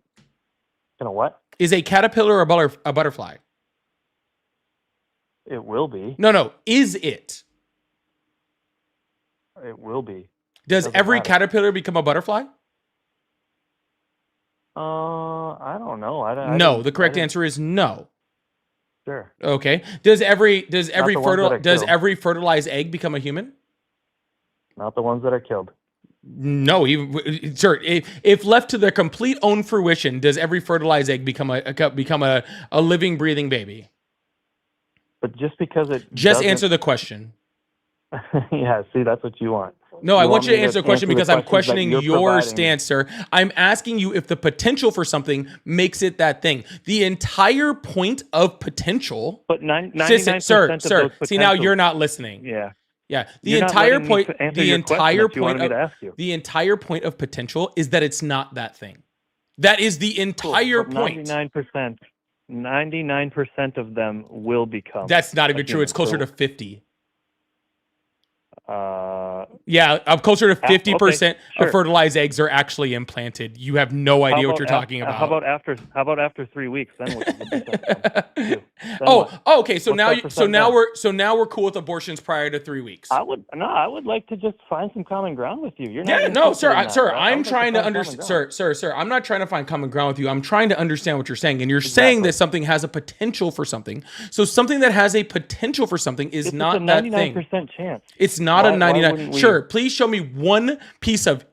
N: You know what?
A: Is a caterpillar a butterfly?
N: It will be.
A: No. Is it?
N: It will be.
A: Does every caterpillar become a butterfly?
N: I don't know.
A: No. The correct answer is no.
N: Sure.
A: Okay. Does every fertilized egg become a human?
N: Not the ones that are killed.
A: No, sir. If left to their complete own fruition, does every fertilized egg become a living, breathing baby?
N: But just because it
A: just answer the question.
N: Yeah. See, that's what you want.
A: No, I want you to answer the question because I'm questioning your stance, sir. I'm asking you if the potential for something makes it that thing. The entire point of potential.
N: But 99%
A: sir. See, now you're not listening.
N: Yeah.
A: Yeah. The entire point of potential is that it's not that thing. That is the entire point.
N: 99% of them will become.
A: That's not even true. It's closer to 50. Yeah, I'm closer to 50% of fertilized eggs are actually implanted. You have no idea what you're talking about.
N: How about after 3 weeks? Then
A: okay. So now we're cool with abortions prior to 3 weeks.
N: I would like to just find some common ground with you. You're not.
A: Yeah, no, sir. I'm trying to understand, sir. I'm not trying to find common ground with you. I'm trying to understand what you're saying, and you're saying that something has a potential for something. So something that has a potential for something is not that thing.
N: It's a 99% chance.
A: It's not a 99. Sure, please show me one piece of.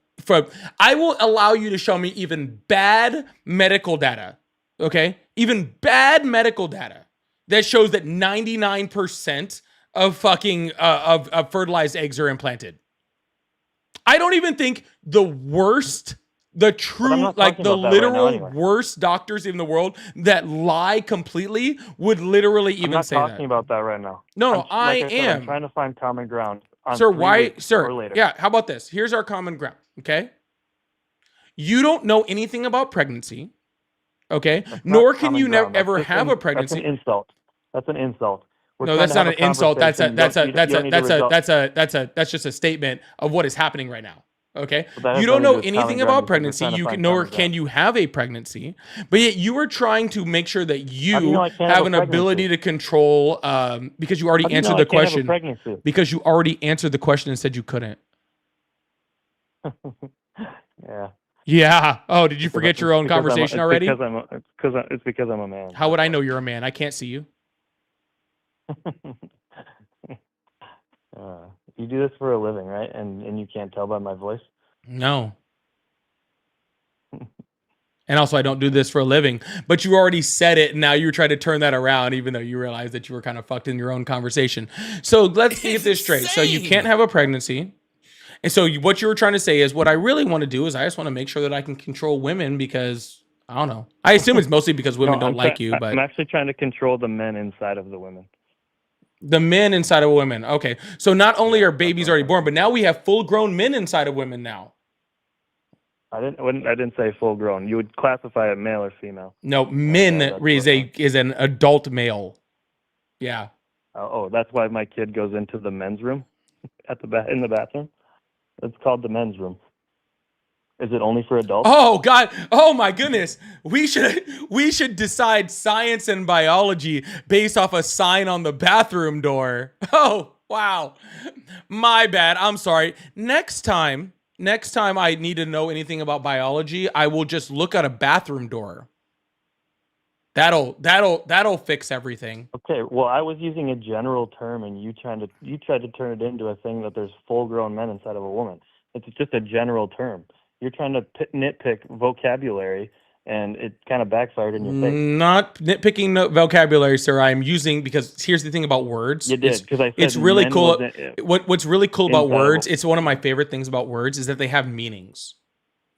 A: I will allow you to show me even bad medical data. Okay, even bad medical data that shows that 99% of fucking of fertilized eggs are implanted. I don't even think the worst, the true, like the literal worst doctors in the world that lie completely would literally even say that.
N: I'm not talking about that right now.
A: No, I am.
N: I'm trying to find common ground.
A: Sir, why, sir? Yeah, how about this? Here's our common ground, okay? You don't know anything about pregnancy, okay? Nor can you ever have a pregnancy.
N: That's an insult. That's an insult.
A: No, that's not an insult. That's just a statement of what is happening right now. Okay, you don't know anything about pregnancy. Nor can you have a pregnancy, but yet you are trying to make sure that you have an ability to control. Because you already answered the question. Because you already answered the question and said you couldn't.
N: Yeah.
A: Yeah. Oh, did you forget your own conversation already?
N: It's because I'm a man.
A: How would I know you're a man? I can't see you.
N: You do this for a living, right? And you can't tell by my voice?
A: No. And also, I don't do this for a living. But you already said it, and now you're trying to turn that around, even though you realized that you were kind of fucked in your own conversation. So let's get this straight. So you can't have a pregnancy. And so what you were trying to say is, what I really want to do is I just want to make sure that I can control women because, I don't know. I assume it's mostly because women don't like you. But
N: I'm actually trying to control the men inside of the women.
A: The men inside of women. Okay. So not only are babies already born, but now we have full-grown men inside of women now.
N: I didn't say full-grown. You would classify it male or female.
A: No, men is an adult male. Yeah.
N: Oh, that's why my kid goes into the men's room in the bathroom. It's called the men's room. Is it only for adults?
A: Oh God! Oh my goodness! We should decide science and biology based off a sign on the bathroom door. Oh wow! My bad. I'm sorry. Next time next time I need to know anything about biology, I will just look at a bathroom door. That'll fix everything.
N: Okay, well, I was using a general term, and you tried to turn it into a thing that there's full-grown men inside of a woman. It's just a general term. You're trying to nitpick vocabulary, and it kind of backfired in your face.
A: Not nitpicking vocabulary, sir. I'm using, because here's the thing about words.
N: You did, because I said
A: it's really
N: men
A: cool.
N: wasn't-
A: What's really cool about
N: inside of a-
A: words? It's one of my favorite things about words is that they have meanings.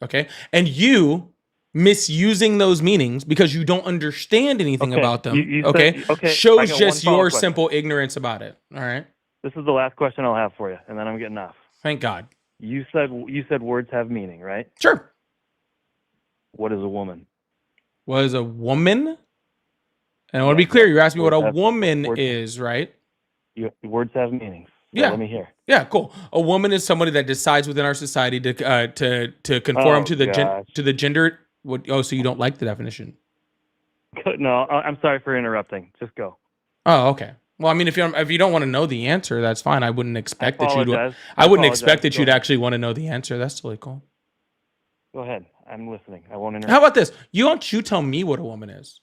A: Okay, and you misusing those meanings because you don't understand anything
N: Okay,
A: about them.
N: you
A: okay,
N: said- okay, I
A: shows
N: got
A: just
N: one
A: your
N: follow-up question.
A: simple ignorance about it. All right.
N: This is the last question I'll have for you, and then I'm getting off.
A: Thank God.
N: You said words have meaning, right?
A: Sure.
N: What is a woman?
A: What is a woman? And I want to be clear. You asked me what a
N: Words have-
A: woman
N: words-
A: is, right?
N: Words have meanings. So
A: Yeah.
N: Let me hear.
A: Yeah, cool. A woman is somebody that decides within our society to conform
N: Oh,
A: to the
N: gosh.
A: to the gender. What? Oh, so you don't like the definition?
N: No, I'm sorry for interrupting. Just go.
A: Oh, okay. Well, I mean, if you don't want to know the answer, that's fine. I wouldn't expect that you'd.
N: apologize.
A: I wouldn't
N: apologize.
A: expect that
N: Go
A: you'd
N: ahead.
A: actually want to know the answer. That's totally cool.
N: Go ahead. I'm listening. I won't interrupt.
A: How about this? You tell me what a woman is?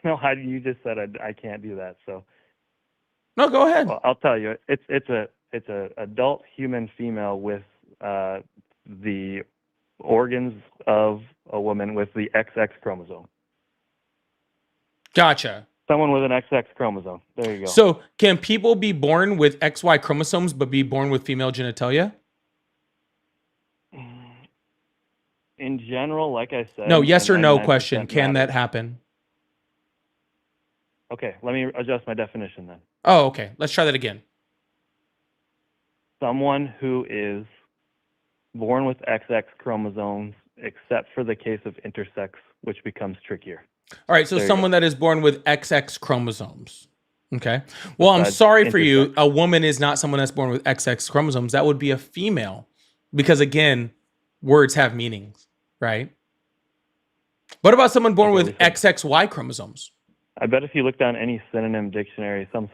N: No, you just said I can't do that. So
A: No, go ahead.
N: well, I'll tell you. It's a adult human female with the organs of a woman with the XX chromosome.
A: Gotcha.
N: Someone with an XX chromosome. There you go.
A: So, can people be born with XY chromosomes but be born with female genitalia?
N: In general, like I said.
A: No, yes or no
N: 99%
A: question. Can that
N: matters.
A: happen?
N: Okay, let me adjust my definition then.
A: Oh, okay. Let's try that again.
N: Someone who is born with XX chromosomes, except for the case of intersex, which becomes trickier.
A: All right, so
N: There you
A: someone that is born with XX chromosomes. Okay. Well, I'm
N: Besides
A: sorry for you. A woman is not someone that's born with XX chromosomes. That would be a female. Because again, words have meanings, right? What about someone born with XXY chromosomes?
N: I bet if you look down any synonym dictionary, some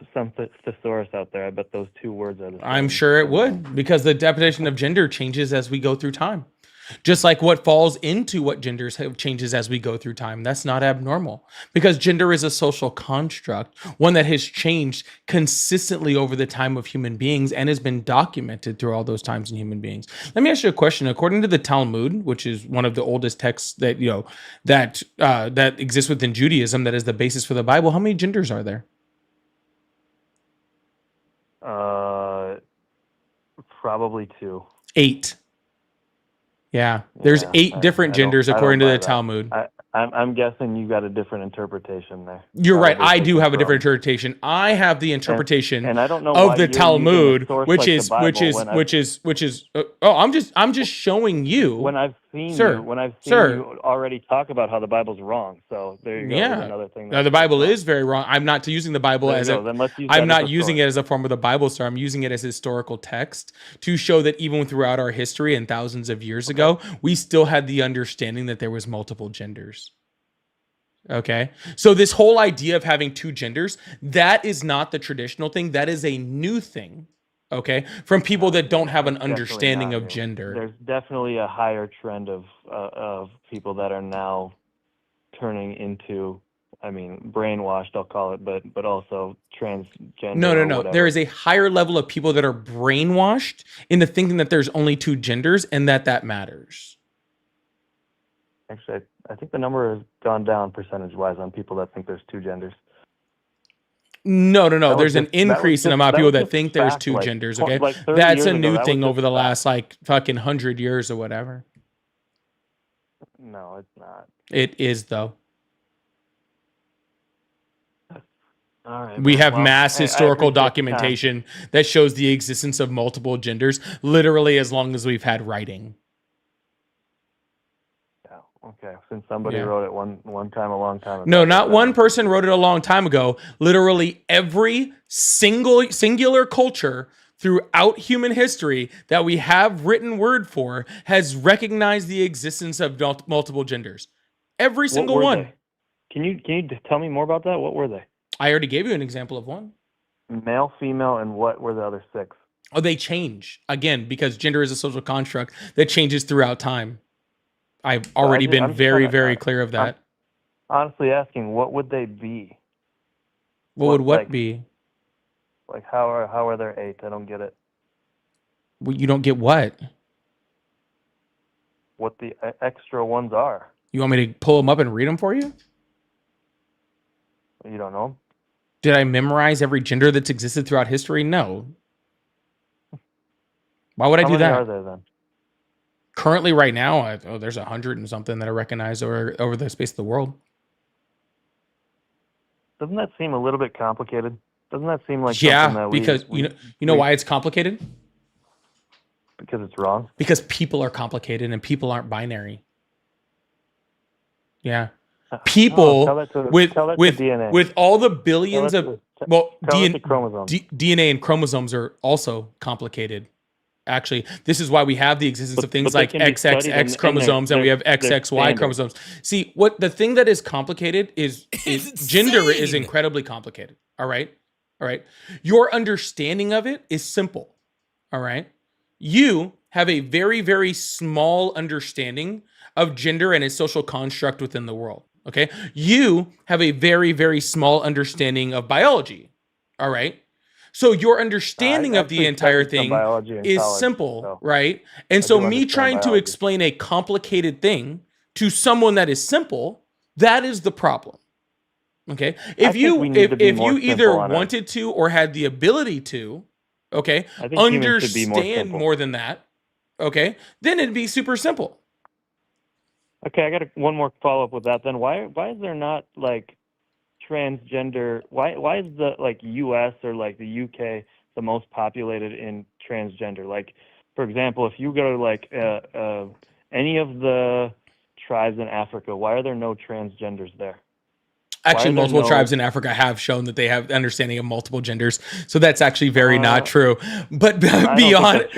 N: thesaurus out there, I bet those two words are the same.
A: I'm sure it would, because the definition of gender changes as we go through time. Just like what falls into what genders have changes as we go through time. That's not abnormal, because gender is a social construct, one that has changed consistently over the time of human beings and has been documented through all those times in human beings. Let me ask you a question. According to the Talmud, which is one of the oldest texts that that exists within Judaism, that is the basis for the Bible, how many genders are there?
N: Probably 2.
A: 8. Yeah, there's 8 different genders according to the Talmud.
N: I'm guessing you got a different interpretation there.
A: You're right. I do have a different interpretation. I have the interpretation
N: and I don't know
A: of
N: why
A: the
N: you're using
A: Talmud,
N: a source
A: which
N: like the
A: is
N: Bible
A: which is. Oh, I'm just showing you.
N: When I've seen
A: Sir,
N: you already talk about how the Bible's wrong. So there you go. There's
A: Yeah.
N: another thing.
A: Now, the Bible is very wrong. I'm not using the Bible
N: There you
A: as
N: go.
A: a.
N: Then let's use
A: I'm
N: that
A: not
N: as a
A: using
N: source.
A: it as a form of the Bible, sir. I'm using it as historical text to show that even throughout our history and thousands of years ago, we still had the understanding that there was multiple genders. Okay. So this whole idea of having 2 genders, that is not the traditional thing. That is a new thing. Okay. From people that don't have an
N: Definitely
A: understanding
N: not
A: of
N: new.
A: gender.
N: There's definitely a higher trend of people that are now turning into, I mean, brainwashed, I'll call it, but also transgender.
A: No.
N: or whatever.
A: There is a higher level of people that are brainwashed into thinking that there's only 2 genders and that matters.
N: Actually, I think the number has gone down percentage-wise on people that think there's 2 genders.
A: No.
N: That was
A: There's an
N: just- that was
A: increase in the
N: just-
A: amount of
N: that
A: people
N: was
A: that
N: just
A: think there's
N: fact,
A: 2
N: like,
A: genders.
N: tw-
A: Okay.
N: like 30
A: That's
N: years
A: a
N: ago,
A: new
N: that was
A: thing
N: just
A: over the
N: fact.
A: last like fucking 100 years or whatever.
N: No, it's not.
A: It is though.
N: All right.
A: We
N: man.
A: have
N: Well,
A: mass
N: hey, I
A: historical
N: appreciate the time.
A: documentation that shows the existence of multiple genders literally as long as we've had writing.
N: Yeah. Okay. Since somebody
A: Yeah.
N: wrote it one time a long time ago.
A: No, not one person wrote it a long time ago. Literally every singular culture throughout human history that we have written word for has recognized the existence of multiple genders. Every
N: What
A: single
N: were
A: one.
N: they? Can you tell me more about that? What were they?
A: I already gave you an example of one.
N: Male, female, and what were the other 6?
A: Oh, they change again because gender is a social construct that changes throughout time. I've already been
N: I'm just
A: very,
N: trying to,
A: very clear of
N: I'm
A: that.
N: honestly asking, what would they be?
A: What would what
N: like
A: be?
N: like how are there 8? I don't get it.
A: Well, you don't get what?
N: What the extra ones are?
A: You want me to pull them up and read them for you?
N: You don't know?
A: Did I memorize every gender that's existed throughout history? No. Why would I
N: How
A: do
N: many
A: that?
N: are there then?
A: Currently, right now, there's 100 and something that I recognize over the space of the world.
N: Doesn't that seem a little bit complicated? Doesn't that seem like something that
A: because you know why it's complicated?
N: Because it's wrong.
A: Because people are complicated and people aren't binary. Yeah. People with
N: DNA.
A: with all the billions of
N: chromosomes.
A: DNA and chromosomes are also complicated. Actually, this is why we have the existence of things like XXX chromosomes and we have XXY chromosomes. See, what the thing that is complicated is gender is incredibly complicated. All right. Your understanding of it is simple. All right. You have a very, very small understanding of gender and its social construct within the world. Okay. You have a very, very small understanding of biology. All right. So your understanding of the entire thing is simple, right? And so me trying to explain a complicated thing to someone that is simple, that is the problem. Okay? If you either wanted to or had the ability to, okay, understand more than that, okay, then it'd be super simple.
N: Okay, I got one more follow up with that. Then why is there not like transgender? Why is the like U.S. or like the UK the most populated in transgender? Like, for example, if you go to like any of the tribes in Africa, why are there no transgenders there?
A: Actually, multiple tribes in Africa have shown that they have understanding of multiple genders, so that's actually very not true. But beyond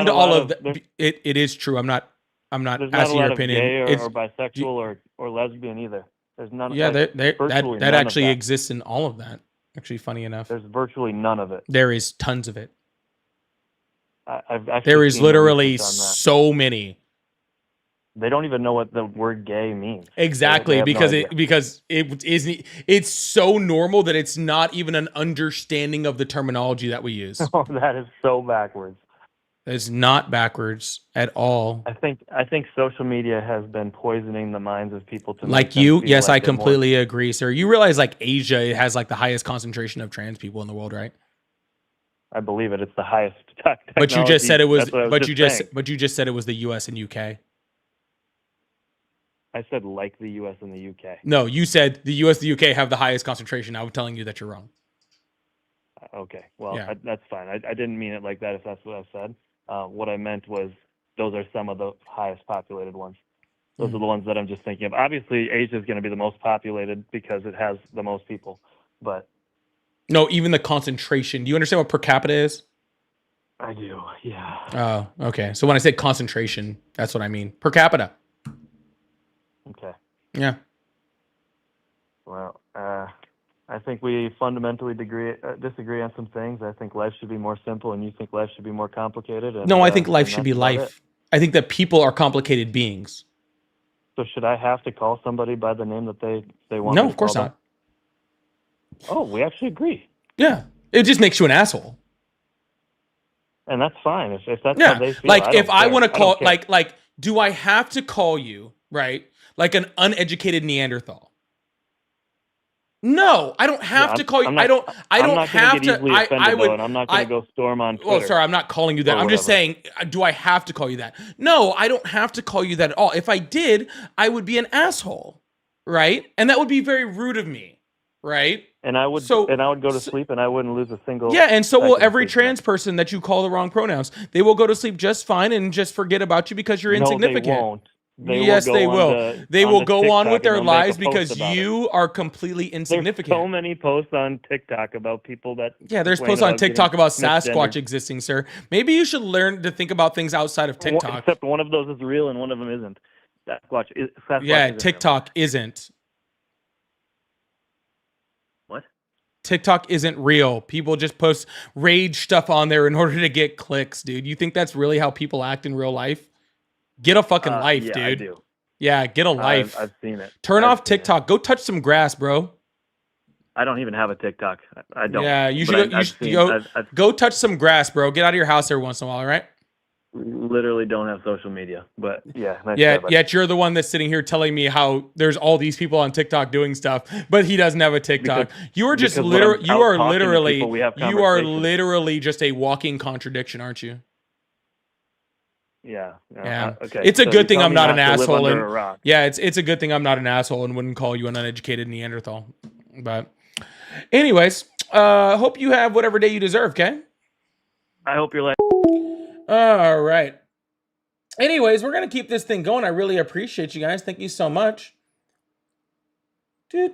A: all of that, it is true. I'm not asking your opinion.
N: Gay or bisexual or lesbian either. There's none.
A: Yeah, that actually exists in all of that. Actually, funny enough,
N: there's virtually none of it.
A: There is tons of it.
N: There
A: is literally so many.
N: They don't even know what the word gay means.
A: Exactly, because it's so normal that it's not even an understanding of the terminology that we use.
N: Oh, that is so backwards.
A: It's not backwards at all.
N: I think social media has been poisoning the minds of people to
A: like you. Yes, I completely agree, sir. You realize like Asia has like the highest concentration of trans people in the world, right?
N: I believe it. It's the highest.
A: But you just said it was. But you just said it was the U.S. and UK.
N: I said like the U.S. and the UK.
A: No, you said the U.S. and the UK have the highest concentration. I'm telling you that you're wrong.
N: Okay, well, yeah. That's fine. I didn't mean it like that if that's what I said. What I meant was those are some of the highest populated ones. Those are the ones that I'm just thinking of. Obviously, Asia is going to be the most populated because it has the most people. But
A: no, even the concentration. Do you understand what per capita is?
N: I do, yeah.
A: Oh, okay. So when I say concentration, that's what I mean. Per capita.
N: Okay.
A: Yeah.
N: Well, I think we fundamentally disagree on some things. I think life should be more simple, and you think life should be more complicated. And,
A: no, I think life should be life. I think that people are complicated beings.
N: So should I have to call somebody by the name that they want?
A: No, of course not.
N: Oh, we actually agree.
A: Yeah, it just makes you an asshole.
N: And that's fine if that's how they feel.
A: Like if I want to call, like, do I have to call you right? Like an uneducated Neanderthal. No, I don't have to call you. I don't have to. I would.
N: And I'm not going to go storm on Twitter.
A: Well, sorry, I'm not calling you that. I'm just saying, do I have to call you that? No, I don't have to call you that at all. If I did, I would be an asshole, right? And that would be very rude of me, right?
N: And I would go to sleep, and I wouldn't lose a single.
A: Yeah, and so will every trans person that you call the wrong pronouns. They will go to sleep just fine and just forget about you because you're insignificant.
N: No, they won't.
A: They will. They will go on with their lives because you are completely insignificant.
N: There's so many posts on TikTok about people that.
A: Yeah, there's posts on TikTok about Sasquatch existing, sir. Maybe you should learn to think about things outside of TikTok.
N: Except one of those is real and one of them isn't. Sasquatch
A: yeah, TikTok isn't.
N: What?
A: TikTok isn't real. People just post rage stuff on there in order to get clicks, dude. You think that's really how people act in real life? Get a fucking life,
N: Yeah,
A: dude.
N: I do.
A: Yeah, get a life.
N: I've seen it.
A: Turn off TikTok. Go touch some grass, bro.
N: I don't even have a TikTok. I don't.
A: Yeah, you should go touch some grass, bro. Get out of your house every once in a while, all right?
N: Literally don't have social media, but yeah.
A: Yet you're the one that's sitting here telling me how there's all these people on TikTok doing stuff, but he doesn't have a TikTok. You are just literally, you are literally just a walking contradiction, aren't you?
N: Yeah.
A: Okay. It's a good thing I'm not an asshole. It's a good thing I'm not an asshole and wouldn't call you an uneducated Neanderthal. But anyways, hope you have whatever day you deserve, okay?
N: I hope you're like.
A: All right. Anyways, we're going to keep this thing going. I really appreciate you guys. Thank you so much. Guys,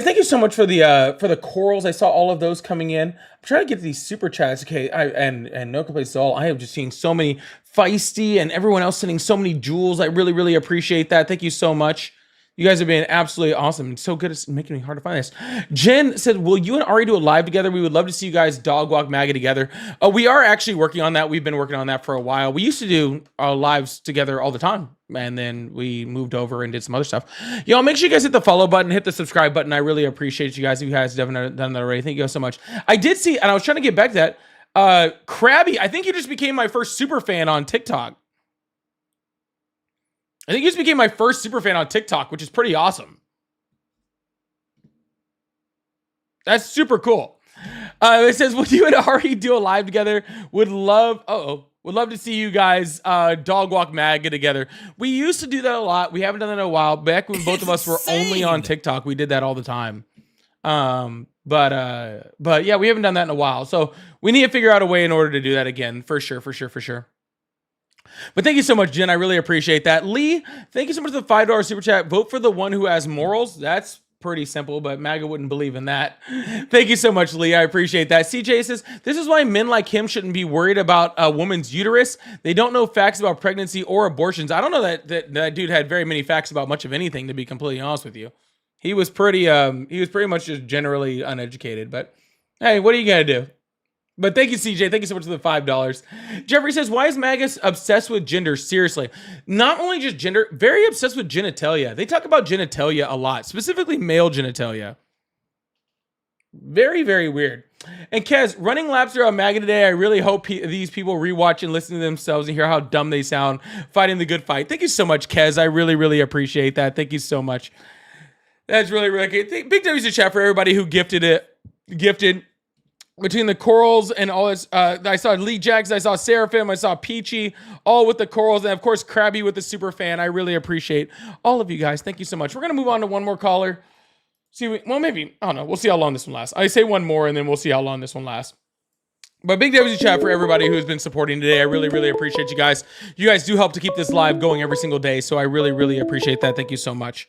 A: thank you so much for the corals. I saw all of those coming in. I'm trying to get these super chats. Okay, and no complaints at all. I have just seen so many feisty and everyone else sending so many jewels. I really, really appreciate that. Thank you so much. You guys have been absolutely awesome. It's so good. It's making me hard to find this. Jen said, will you and Ari do a live together? We would love to see you guys dog walk MAGA together. We are actually working on that. We've been working on that for a while. We used to do our lives together all the time. And then we moved over and did some other stuff. Y'all, make sure you guys hit the follow button, hit the subscribe button. I really appreciate you guys. If you guys haven't done that already, thank you guys so much. I did see, and I was trying to get back to that. Krabby, I think you just became my first super fan on TikTok. I think you just became my first super fan on TikTok, which is pretty awesome. That's super cool. It says, would you and Ari do a live together? Would love to see you guys dog walk MAGA together. We used to do that a lot. We haven't done that in a while. Back when both of us were only on TikTok, we did that all the time. But yeah, we haven't done that in a while. So we need to figure out a way in order to do that again. For sure. But thank you so much, Jen. I really appreciate that. Lee, thank you so much for the $5 super chat. Vote for the one who has morals. That's pretty simple, but MAGA wouldn't believe in that. Thank you so much, Lee. I appreciate that. CJ says, this is why men like him shouldn't be worried about a woman's uterus. They don't know facts about pregnancy or abortions. I don't know that dude had very many facts about much of anything, to be completely honest with you. He was pretty much just generally uneducated, but hey, what are you going to do? But thank you, CJ. Thank you so much for the $5. Jeffrey says, why is MAGA obsessed with gender? Seriously. Not only just gender, very obsessed with genitalia. They talk about genitalia a lot, specifically male genitalia. Very, very weird. And Kez, running laps around MAGA today, I really hope these people rewatch and listen to themselves and hear how dumb they sound fighting the good fight. Thank you so much, Kez. I really, really appreciate that. Thank you so much. That's really, really good. Big W's to chat for everybody who gifted. Between the corals and all this, I saw Lee Jags, I saw Seraphim, I saw Peachy, all with the corals, and of course Krabby with the super fan. I really appreciate all of you guys. Thank you so much. We're gonna move on to one more caller. Maybe I don't know. We'll see how long this one lasts. I say one more, and then we'll see how long this one lasts. But big W's chat for everybody who's been supporting today. I really, really appreciate you guys. You guys do help to keep this live going every single day, so I really, really appreciate that. Thank you so much.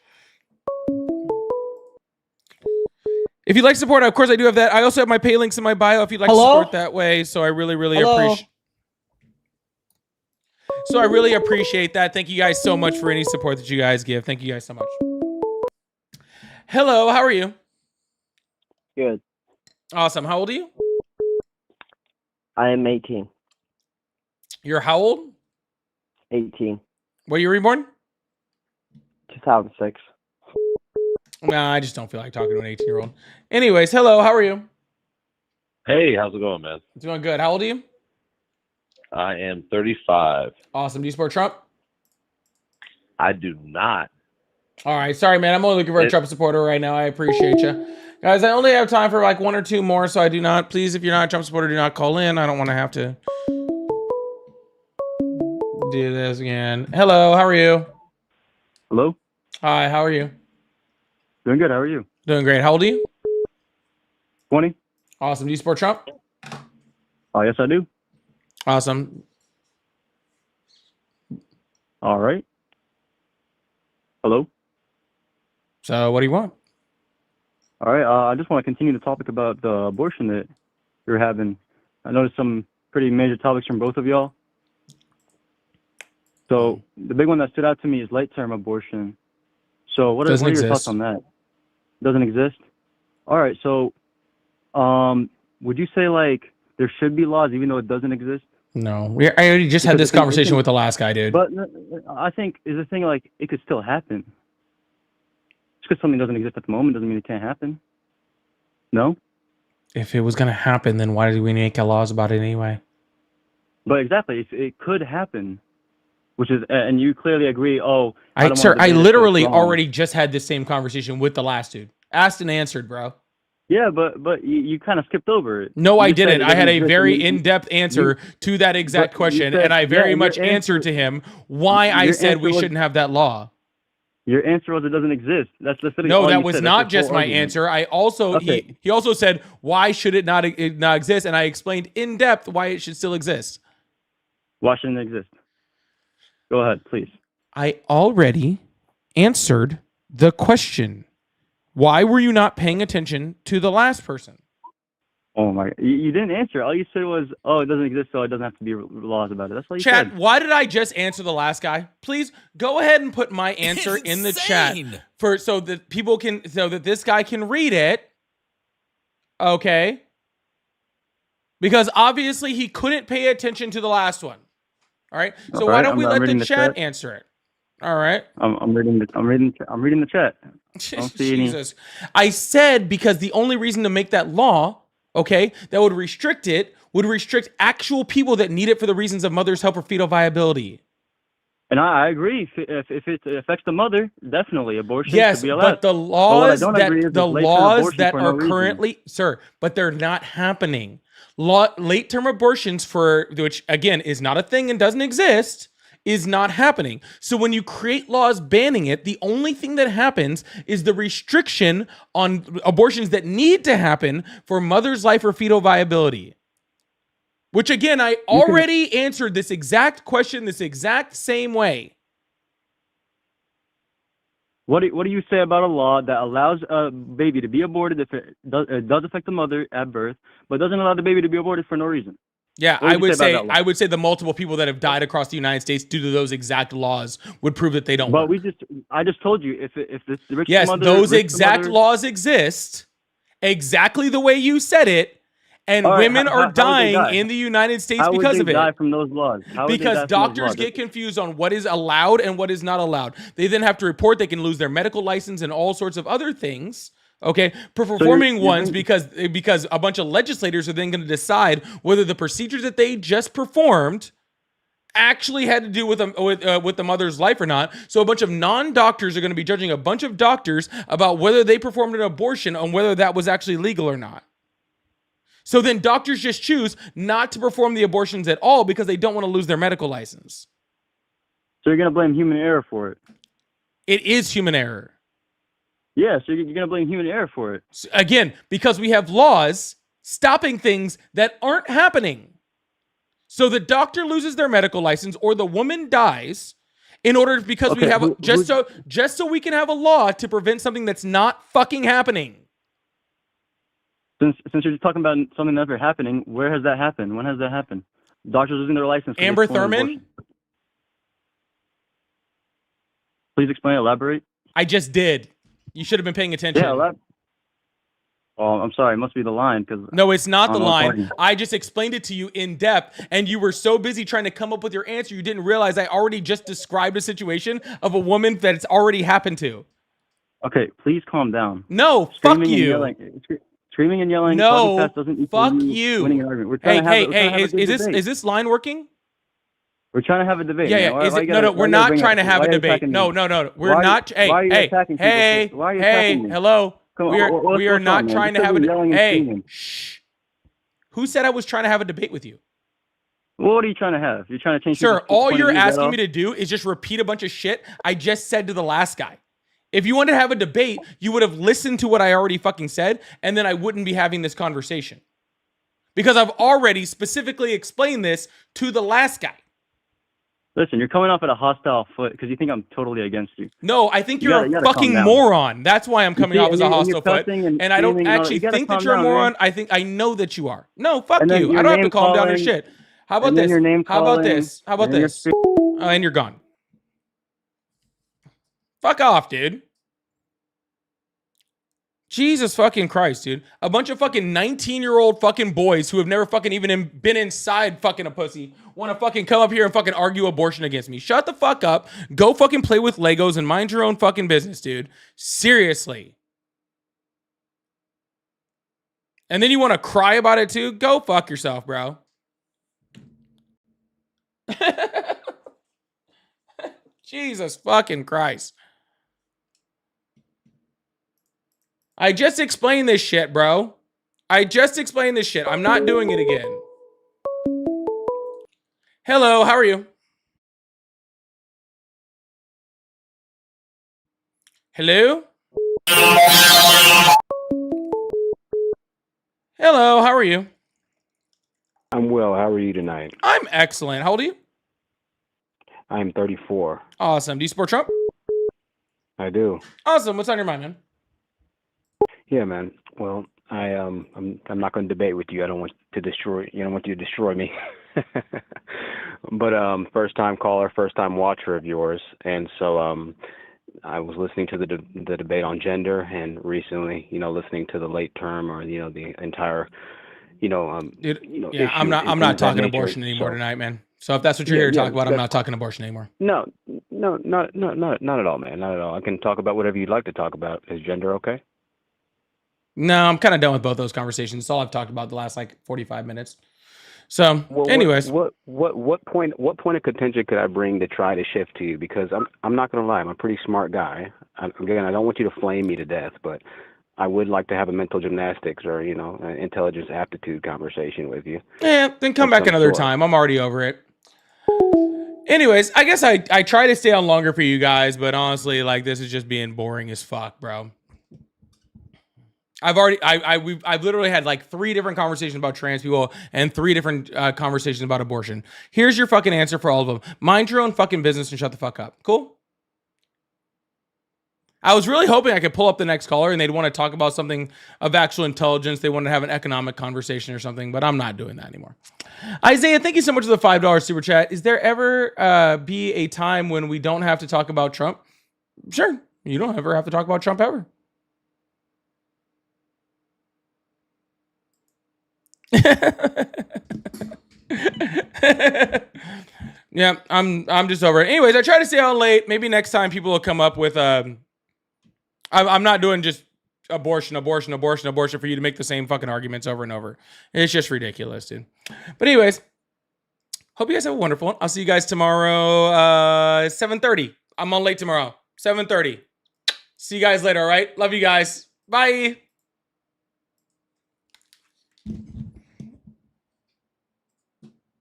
A: If you'd like support, of course I do have that. I also have my pay links in my bio if you'd like to support that way. So I really, really appreciate that. Thank you guys so much for any support that you guys give. Thank you guys so much. Hello, how are you?
O: Good.
A: Awesome. How old are you?
O: I am 18.
A: You're how old?
O: 18.
A: Were you reborn?
O: 2006.
A: Nah, I just don't feel like talking to an 18-year-old. Anyways, hello, how are you?
P: Hey, how's it going, man?
A: Doing good. How old are you?
P: I am 35.
A: Awesome. Do you support Trump?
P: I do not.
A: All right. Sorry, man. I'm only looking for a Trump supporter right now. I appreciate you. Guys, I only have time for like one or two more, so I do not. Please, if you're not a Trump supporter, do not call in. I don't want to have to do this again. Hello, how are you?
Q: Hello?
A: Hi, how are you?
Q: Doing good. How are you?
A: Doing great. How old are you?
Q: 20.
A: Awesome. Do you support Trump?
Q: Oh, yes, I do.
A: Awesome.
Q: All right. Hello?
A: So what do you want?
Q: All right. I just want to continue the topic about the abortion that you're having. I noticed some pretty major topics from both of y'all. So the big one that stood out to me is late-term abortion. So what are your thoughts on that? Doesn't exist? All right. So, would you say like there should be laws even though it doesn't exist?
A: No, I already just had
Q: Because
A: this conversation with the last guy, dude.
Q: But I think is the thing like it could still happen. Just because something doesn't exist at the moment doesn't mean it can't happen. No.
A: If it was gonna happen, then why did we make laws about it anyway?
Q: But exactly, it could happen, which is, and you clearly agree. Oh,
A: I
Q: don't wanna debate it, so
A: literally
Q: it's wrong.
A: already just had this same conversation with the last dude. Asked and answered, bro.
Q: Yeah, but you kind of skipped over it.
A: No,
Q: You
A: I
Q: said
A: didn't.
Q: it
A: I had
Q: doesn't
A: a
Q: exist,
A: very
Q: and
A: in-depth answer to that exact
Q: but you
A: question,
Q: said-
A: and I
Q: yeah,
A: very
Q: your
A: much
Q: answer-
A: answered to him why I
Q: your
A: said
Q: answer
A: we
Q: was-
A: shouldn't have that law.
Q: Your answer was it doesn't exist. That's literally
A: No,
Q: all
A: that
Q: you
A: was
Q: said.
A: not
Q: That's your
A: just
Q: whole
A: my
Q: argument.
A: answer. I also
Q: Okay.
A: he also said why should it not exist, and I explained in depth why it should still exist.
Q: Why shouldn't it exist? Go ahead, please.
A: I already answered the question. Why were you not paying attention to the last person?
Q: Oh my! You didn't answer. All you said was, "Oh, it doesn't exist, so it doesn't have to be laws about it." That's all you
A: Chat,
Q: said.
A: why did I just answer the last guy? Please go ahead and put my answer in the chat so that people can, so that this guy can read it. Okay. Because obviously he couldn't pay attention to the last one. All right. So
Q: All
A: why
Q: right,
A: don't we
Q: I'm
A: let the
Q: reading the
A: chat
Q: chat.
A: answer it? All right.
Q: I'm reading the chat. I don't see any.
A: Jesus. I said because the only reason to make that law, okay, that would restrict it, would restrict actual people that need it for the reasons of mother's help or fetal viability.
Q: And I agree. If it affects the mother, definitely abortion
A: Yes,
Q: should be allowed.
A: but the laws
Q: But what I don't agree is
A: the
Q: late-term
A: laws
Q: abortion
A: that
Q: for
A: are
Q: no reason.
A: currently, sir, but they're not happening. Late-term abortions, for which again is not a thing and doesn't exist, is not happening. So when you create laws banning it, the only thing that happens is the restriction on abortions that need to happen for mother's life or fetal viability. Which again, I already answered this exact question this exact same way.
Q: What do you say about a law that allows a baby to be aborted if it does affect the mother at birth, but doesn't allow the baby to be aborted for no reason?
A: Yeah,
Q: What
A: I would
Q: about
A: say
Q: that law?
A: I would say the multiple people that have died across the United States due to those exact laws would prove that they don't
Q: But
A: work.
Q: I just told you if the rich
A: Yes,
Q: mother,
A: those
Q: rich
A: exact
Q: mother,
A: laws exist exactly the way you said it, and
Q: All right,
A: women
Q: how
A: are
Q: would they
A: dying
Q: die?
A: in the United States
Q: How would
A: because
Q: they
A: of it.
Q: die from those laws? How would they die
A: Because
Q: from those
A: doctors
Q: laws?
A: get confused on what is allowed and what is not allowed. They then have to report. They can lose their medical license and all sorts of other things. Okay, for performing ones because a bunch of legislators are then going to decide whether the procedure that they just performed actually had to do with the mother's life or not. So a bunch of non-doctors are going to be judging a bunch of doctors about whether they performed an abortion on whether that was actually legal or not. So then doctors just choose not to perform the abortions at all because they don't want to lose their medical license.
Q: So you're gonna blame human error for it?
A: It is human error.
Q: Yeah, so you're gonna blame human error for it?
A: Again, because we have laws stopping things that aren't happening. So the doctor loses their medical license or the woman dies in order because we have just so we can have a law to prevent something that's not fucking happening.
Q: Since you're just talking about something never happening, where has that happened? When has that happened? Doctors losing their license. for
A: Amber
Q: this form of
A: Thurman?
Q: abortion. Please explain, elaborate.
A: I just did. You should have been paying attention.
Q: Yeah, oh, I'm sorry. It must be the line because
A: No, it's not the
Q: I don't know
A: line.
Q: what's talking.
A: I just explained it to you in depth, and you were so busy trying to come up with your answer, you didn't realize I already just described a situation of a woman that it's already happened to.
Q: Okay, please calm down.
A: No, fuck
Q: Screaming and
A: you.
Q: yelling- Screaming and yelling.
A: No,
Q: talking fast doesn't equal
A: fuck you.
Q: winning an argument. We're trying to have, we're trying to have a good debate.
A: Is this line working?
Q: We're trying to have a debate.
A: Yeah,
Q: man.
A: yeah.
Q: Why-
A: Is
Q: why
A: it,
Q: you gotta-
A: no,
Q: why
A: we're
Q: you gotta
A: not
Q: bring
A: trying
Q: it-
A: to have
Q: why
A: a
Q: are you
A: debate.
Q: attacking me?
A: No. We're
Q: Why-
A: not.
Q: why are you
A: Hey,
Q: attacking people?
A: hey,
Q: Why are you
A: hey,
Q: attacking me?
A: hello.
Q: Come on,
A: We are
Q: what's
A: not
Q: on, man?
A: trying to
Q: Just
A: have a
Q: because you're yelling and
A: Hey,
Q: screaming.
A: shh. Who said I was trying to have a debate with you?
Q: What are you trying to have? You're trying to change.
A: Sir,
Q: people's
A: all
Q: point of
A: you're
Q: view, is that
A: asking
Q: all?
A: me to do is just repeat a bunch of shit I just said to the last guy. If you wanted to have a debate, you would have listened to what I already fucking said, and then I wouldn't be having this conversation. Because I've already specifically explained this to the last guy.
Q: Listen, you're coming off at a hostile foot because you think I'm totally against you.
A: No, I think
Q: You
A: you're
Q: gotta- you
A: a
Q: gotta calm
A: fucking
Q: down.
A: moron. That's why I'm coming
Q: see,
A: off as a
Q: and you're
A: hostile foot.
Q: cussing and
A: And I don't
Q: screaming and all-
A: actually
Q: you gotta
A: think that
Q: calm
A: you're a
Q: down, man.
A: moron. I know that you are. No, fuck
Q: And then
A: you.
Q: your
A: I don't have to
Q: name
A: calm down or
Q: calling,
A: shit. How about
Q: and then
A: this?
Q: your name
A: How about
Q: calling,
A: this? How about
Q: and you're
A: this? And you're gone. Fuck off, dude. Jesus fucking Christ, dude. A bunch of fucking 19-year-old fucking boys who have never fucking even been inside fucking a pussy want to fucking come up here and fucking argue abortion against me. Shut the fuck up. Go fucking play with Legos and mind your own fucking business, dude. Seriously. And then you want to cry about it too? Go fuck yourself, bro. Jesus fucking Christ. I just explained this shit, bro. I just explained this shit. I'm not doing it again. Hello, how are you? Hello? Hello, how are you?
R: I'm well. How are you tonight?
A: I'm excellent. How old are you?
R: I'm 34.
A: Awesome. Do you support Trump?
R: I do.
A: Awesome. What's on your mind, man?
R: Yeah, man. Well, I'm not going to debate with you. I don't want to destroy. You don't want you to destroy me. But first time caller, first time watcher of yours, and so I was listening to the debate on gender, and recently, listening to the late term or the entire,
A: Dude,
R: issue
A: I'm not
R: and things of that
A: talking
R: nature.
A: abortion anymore
R: So,
A: tonight, man. So if that's what you're here to talk about, I'm not talking abortion anymore.
R: No, not at all, man. Not at all. I can talk about whatever you'd like to talk about. Is gender okay?
A: No, I'm kind of done with both those conversations. It's all I've talked about the last 45 minutes. So,
R: Well,
A: anyways,
R: what point of contention could I bring to try to shift to you? Because I'm not gonna lie, I'm a pretty smart guy. Again, I don't want you to flame me to death, but I would like to have a mental gymnastics or an intelligence aptitude conversation with you.
A: yeah, then come back another time. I'm already over it. Anyways, I guess I try to stay on longer for you guys, but honestly, this is just being boring as fuck, bro. I've literally had 3 different conversations about trans people and 3 different conversations about abortion. Here's your fucking answer for all of them. Mind your own fucking business and shut the fuck up. Cool? I was really hoping I could pull up the next caller and they'd want to talk about something of actual intelligence. They want to have an economic conversation or something, but I'm not doing that anymore. Isaiah, thank you so much for the $5 super chat. Is there ever be a time when we don't have to talk about Trump? Sure. You don't ever have to talk about Trump ever. Yeah, I'm just over it. Anyways, I try to stay on late. Maybe next time people will come up with I'm not doing just abortion for you to make the same fucking arguments over and over. It's just ridiculous, dude. But anyways, hope you guys have a wonderful one. I'll see you guys tomorrow 7:30. I'm on late tomorrow. 7:30. See you guys later, all right? Love you guys. Bye.